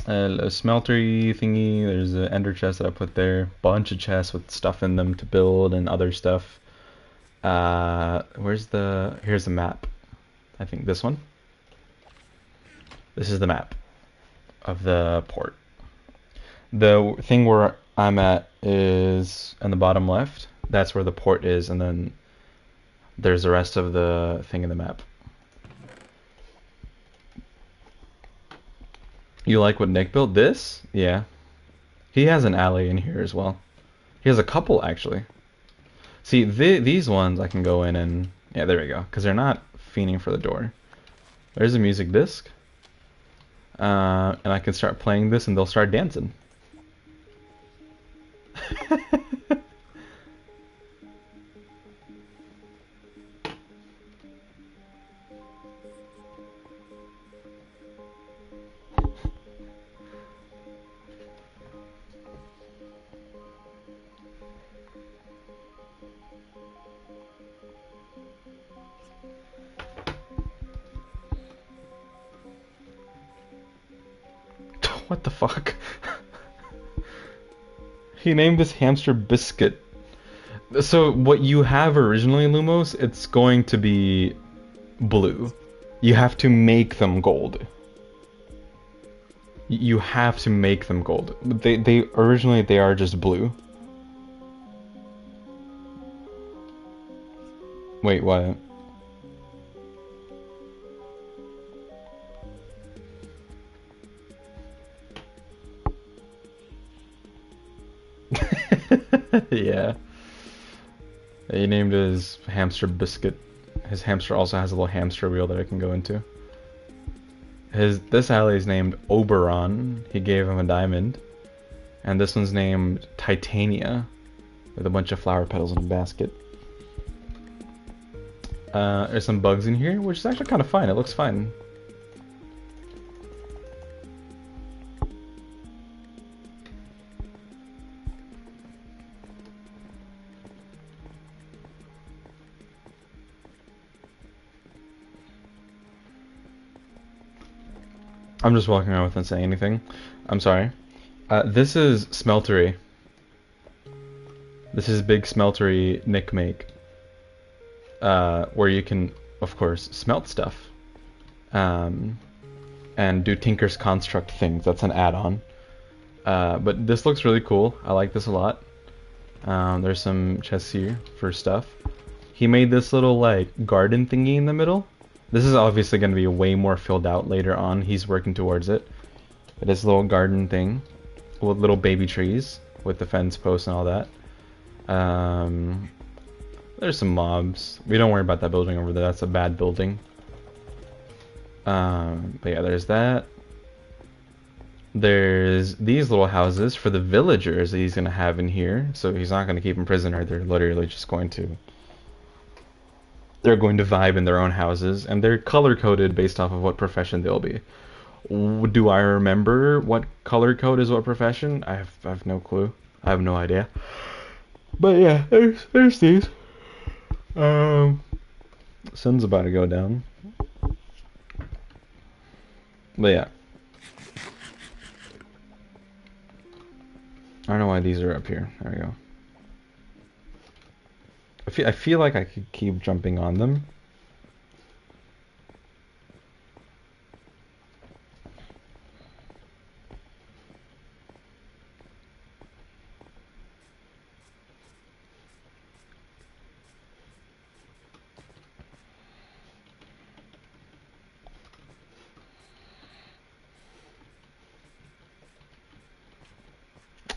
A smeltery thingy. There's an ender chest that I put there. Bunch of chests with stuff in them to build and other stuff. Here's the map. I think this one. This is the map of the port. The thing where I'm at is in the bottom left. That's where the port is, and then there's the rest of the thing in the map. You like what Nick built? This? Yeah. He has an alley in here as well. He has a couple, actually. See, these ones I can go in and... Yeah, there we go. Because they're not fiending for the door. There's a music disc. And I can start playing this and they'll start dancing. What the fuck? He named this hamster Biscuit. So what you have originally, Lumos, it's going to be blue. You have to make them gold. You have to make them gold. They originally they are just blue. Wait, what? Yeah. He named his hamster Biscuit. His hamster also has a little hamster wheel that I can go into. This alley is named Oberon. He gave him a diamond. And this one's named Titania, with a bunch of flower petals in a basket. There's some bugs in here, which is actually kind of fine. It looks fine. I'm just walking around without saying anything. I'm sorry. This is Smeltery. This is Big Smeltery Nick Make. Where you can, of course, smelt stuff. And do Tinker's Construct things. That's an add-on. But this looks really cool. I like this a lot. There's some chests here for stuff. He made this little, like, garden thingy in the middle. This is obviously going to be way more filled out later on. He's working towards it. It is a little garden thing with little baby trees with the fence posts and all that. There's some mobs. We don't worry about that building over there. That's a bad building. But yeah, there's that. There's these little houses for the villagers that he's going to have in here. So he's not going to keep them prisoner. They're literally just going to... They're going to vibe in their own houses, and they're color-coded based off of what profession they'll be. Do I remember what color code is what profession? I have no clue. I have no idea. But yeah, there's these. Sun's about to go down. But yeah. I don't know why these are up here. There we go. I feel like I could keep jumping on them.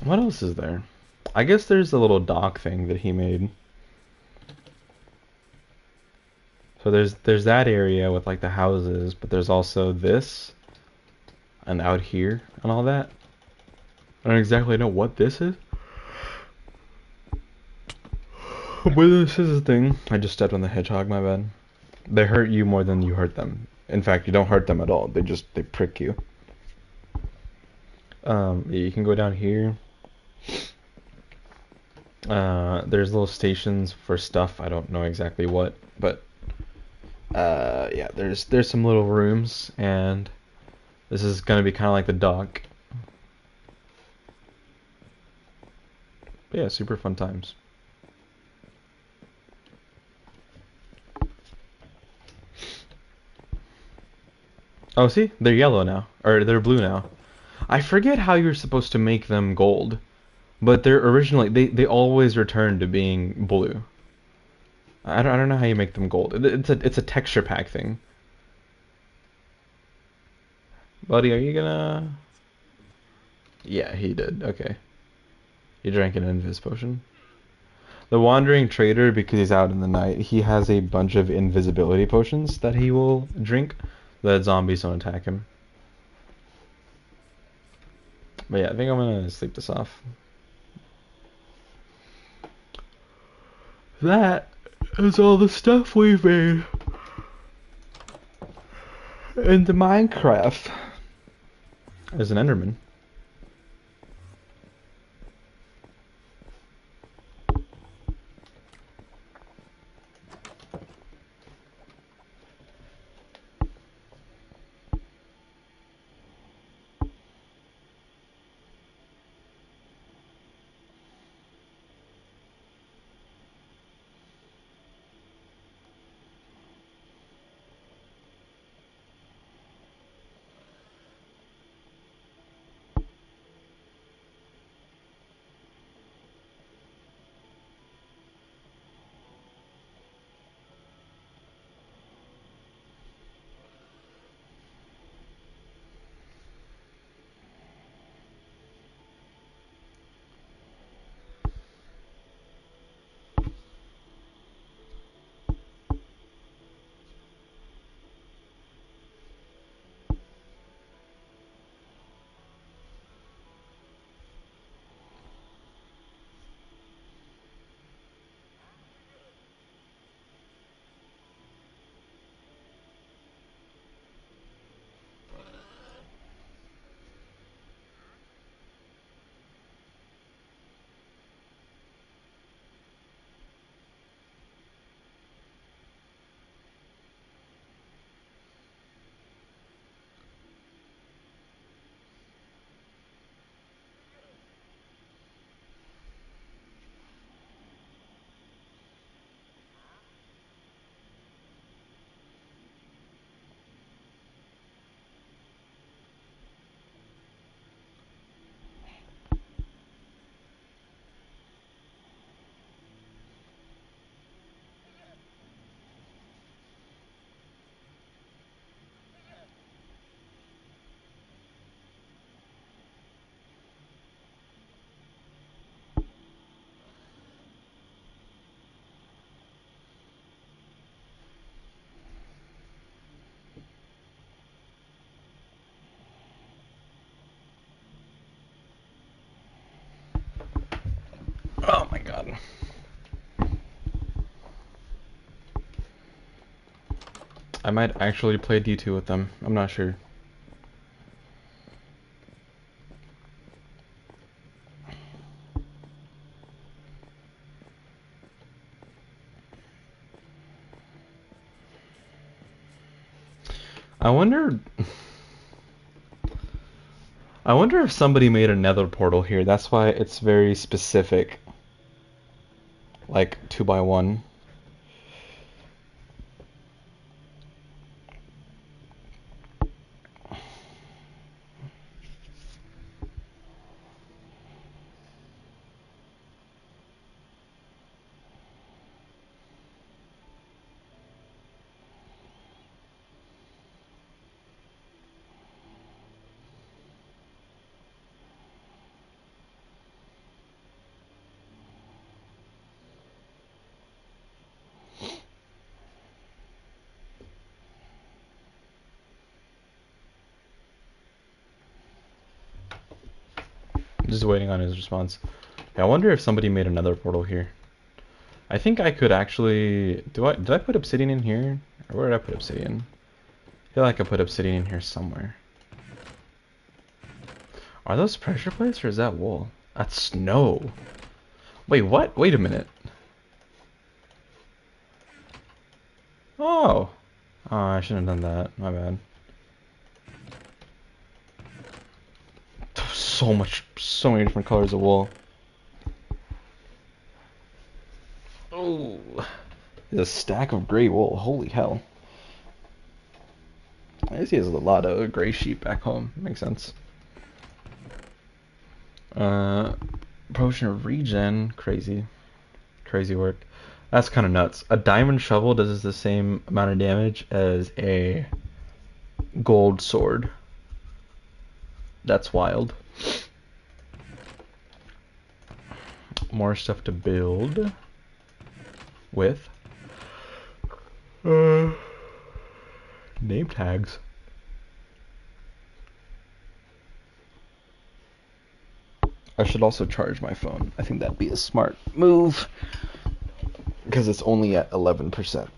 What else is there? I guess there's a little dock thing that he made. So there's that area with like the houses, but there's also this and out here and all that. I don't exactly know what this is. But this is a thing. I just stepped on the hedgehog, my bad. They hurt you more than you hurt them. In fact, you don't hurt them at all. They prick you. Yeah, you can go down here. There's little stations for stuff. I don't know exactly what, but yeah, there's some little rooms, and this is gonna be kind of like the dock. But yeah, super fun times. Oh, see, they're yellow now, or they're blue now. I forget how you're supposed to make them gold, but they're originally they always return to being blue. I don't know how you make them gold. It's a texture pack thing. Buddy, are you gonna? Yeah, he did. Okay. He drank an invis potion. The wandering trader, because he's out in the night, he has a bunch of invisibility potions that he will drink that zombies don't attack him. But yeah, I think I'm gonna sleep this off. That is all the stuff we've made in the Minecraft. There's an Enderman. I might actually play D2 with them. I'm not sure. I wonder if somebody made a nether portal here. That's why it's very specific. Like 2x1. Just waiting on his response. Yeah, I wonder if somebody made another portal here. I think I could actually... Did I put obsidian in here? Or where did I put obsidian? I feel like I put obsidian in here somewhere. Are those pressure plates or is that wool? That's snow. Wait, what? Wait a minute. Oh. Oh, I shouldn't have done that. My bad. So many different colors of wool. Oh. There's a stack of gray wool. Holy hell. I guess he has a lot of gray sheep back home. Makes sense. Potion of regen. Crazy. Crazy work. That's kind of nuts. A diamond shovel does the same amount of damage as a gold sword. That's wild. More stuff to build with. Name tags. I should also charge my phone. I think that'd be a smart move. Because it's only at 11%.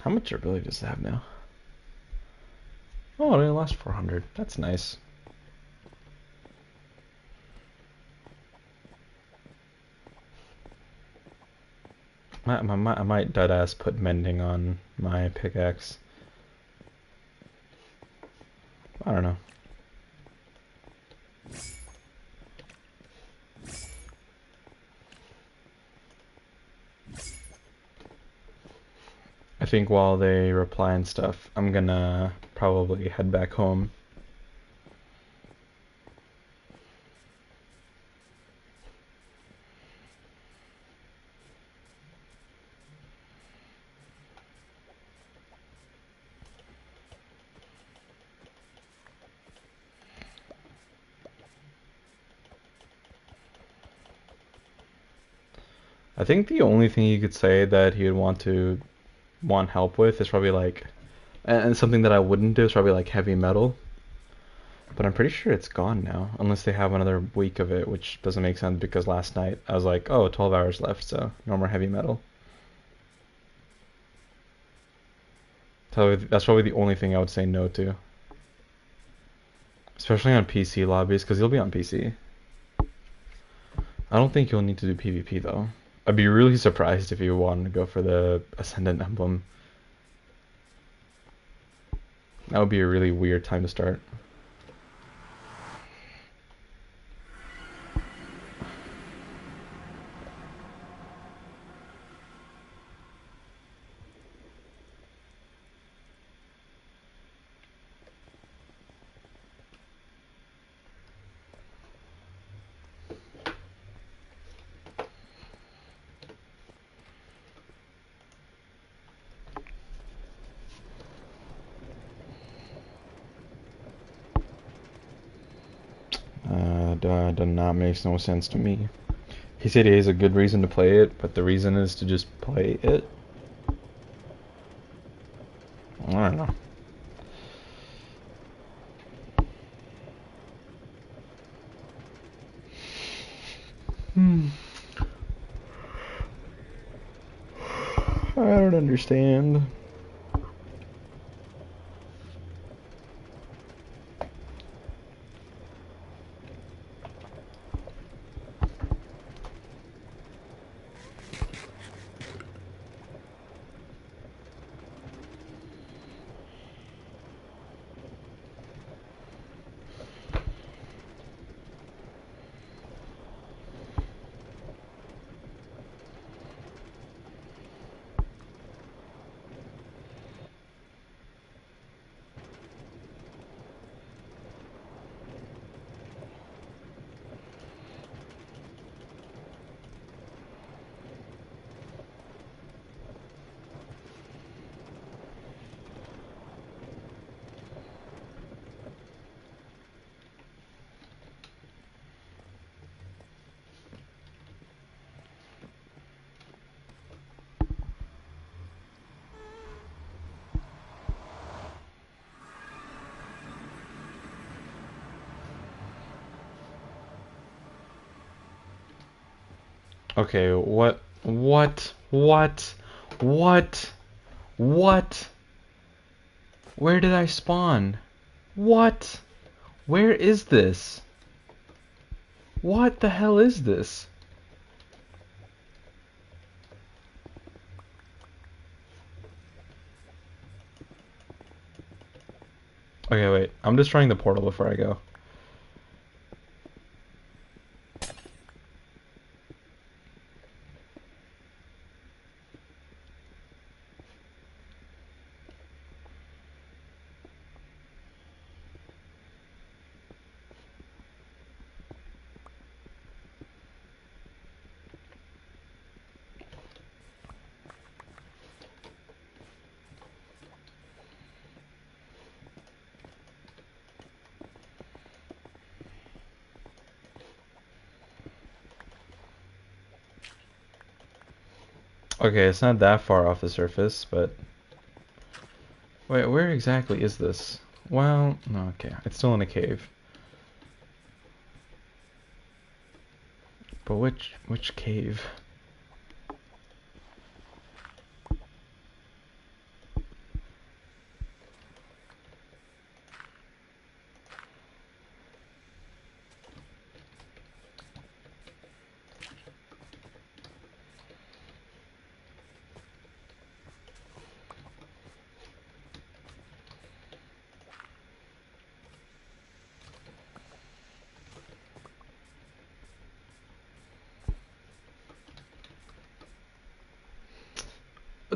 How much ability does it have now? Oh, it only lasts 400. That's nice. I might deadass put mending on my pickaxe. I don't know. I think while they reply and stuff, I'm gonna probably head back home. I think the only thing you could say that he would want help with is probably like, and something that I wouldn't do is probably like heavy metal. But I'm pretty sure it's gone now, unless they have another week of it, which doesn't make sense because last night I was like, oh, 12 hours left, so no more heavy metal. So that's probably the only thing I would say no to. Especially on PC lobbies, because you'll be on PC. I don't think you'll need to do PvP though. I'd be really surprised if you wanted to go for the Ascendant Emblem. That would be a really weird time to start. does not makes no sense to me. He said he has a good reason to play it, but the reason is to just play it. I don't know. I don't understand. Okay, what? What? Where did I spawn? What? Where is this? What the hell is this? Okay, wait. I'm destroying the portal before I go. Okay, it's not that far off the surface, but... Wait, where exactly is this? Well, no, okay. It's still in a cave. But which cave?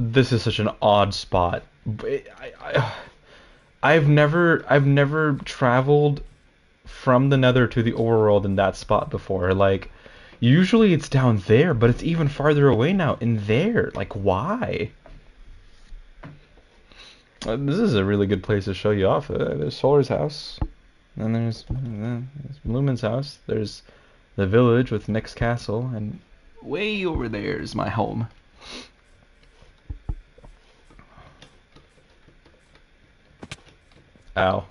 This is such an odd spot. I've never traveled from the Nether to the overworld in that spot before. Like, usually it's down there, but it's even farther away now in there. Like, why? This is a really good place to show you off. There's Solar's house, and there's Lumen's house. There's the village with Nick's castle, and way over there is my home. Ow.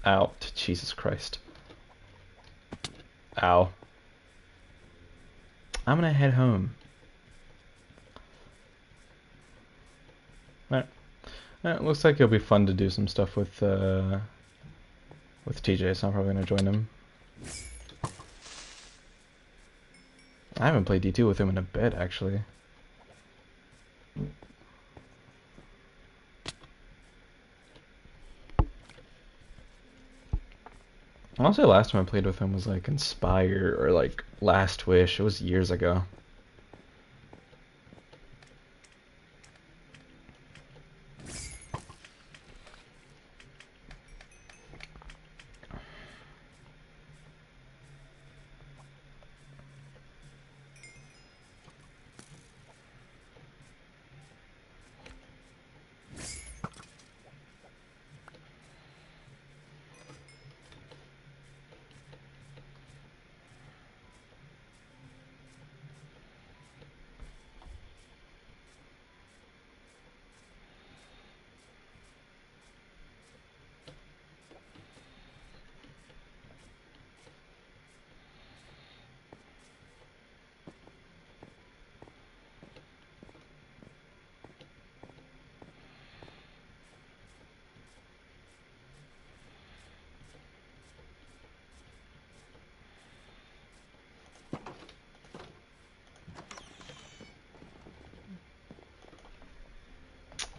Ow. Jesus Christ. Ow. I'm gonna head home. Alright. Looks like it'll be fun to do some stuff with TJ, so I'm probably gonna join him. I haven't played D2 with him in a bit, actually. I want to say last time I played with him was like Inspire or like Last Wish. It was years ago.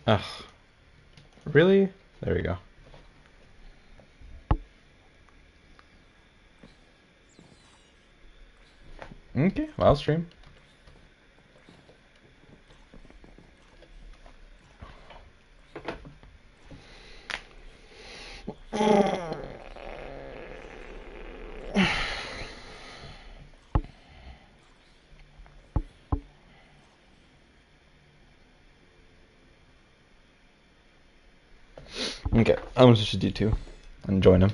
Ugh. Really? There we go. Okay, well, I'll stream. Okay, I'm gonna switch to D2 and join him.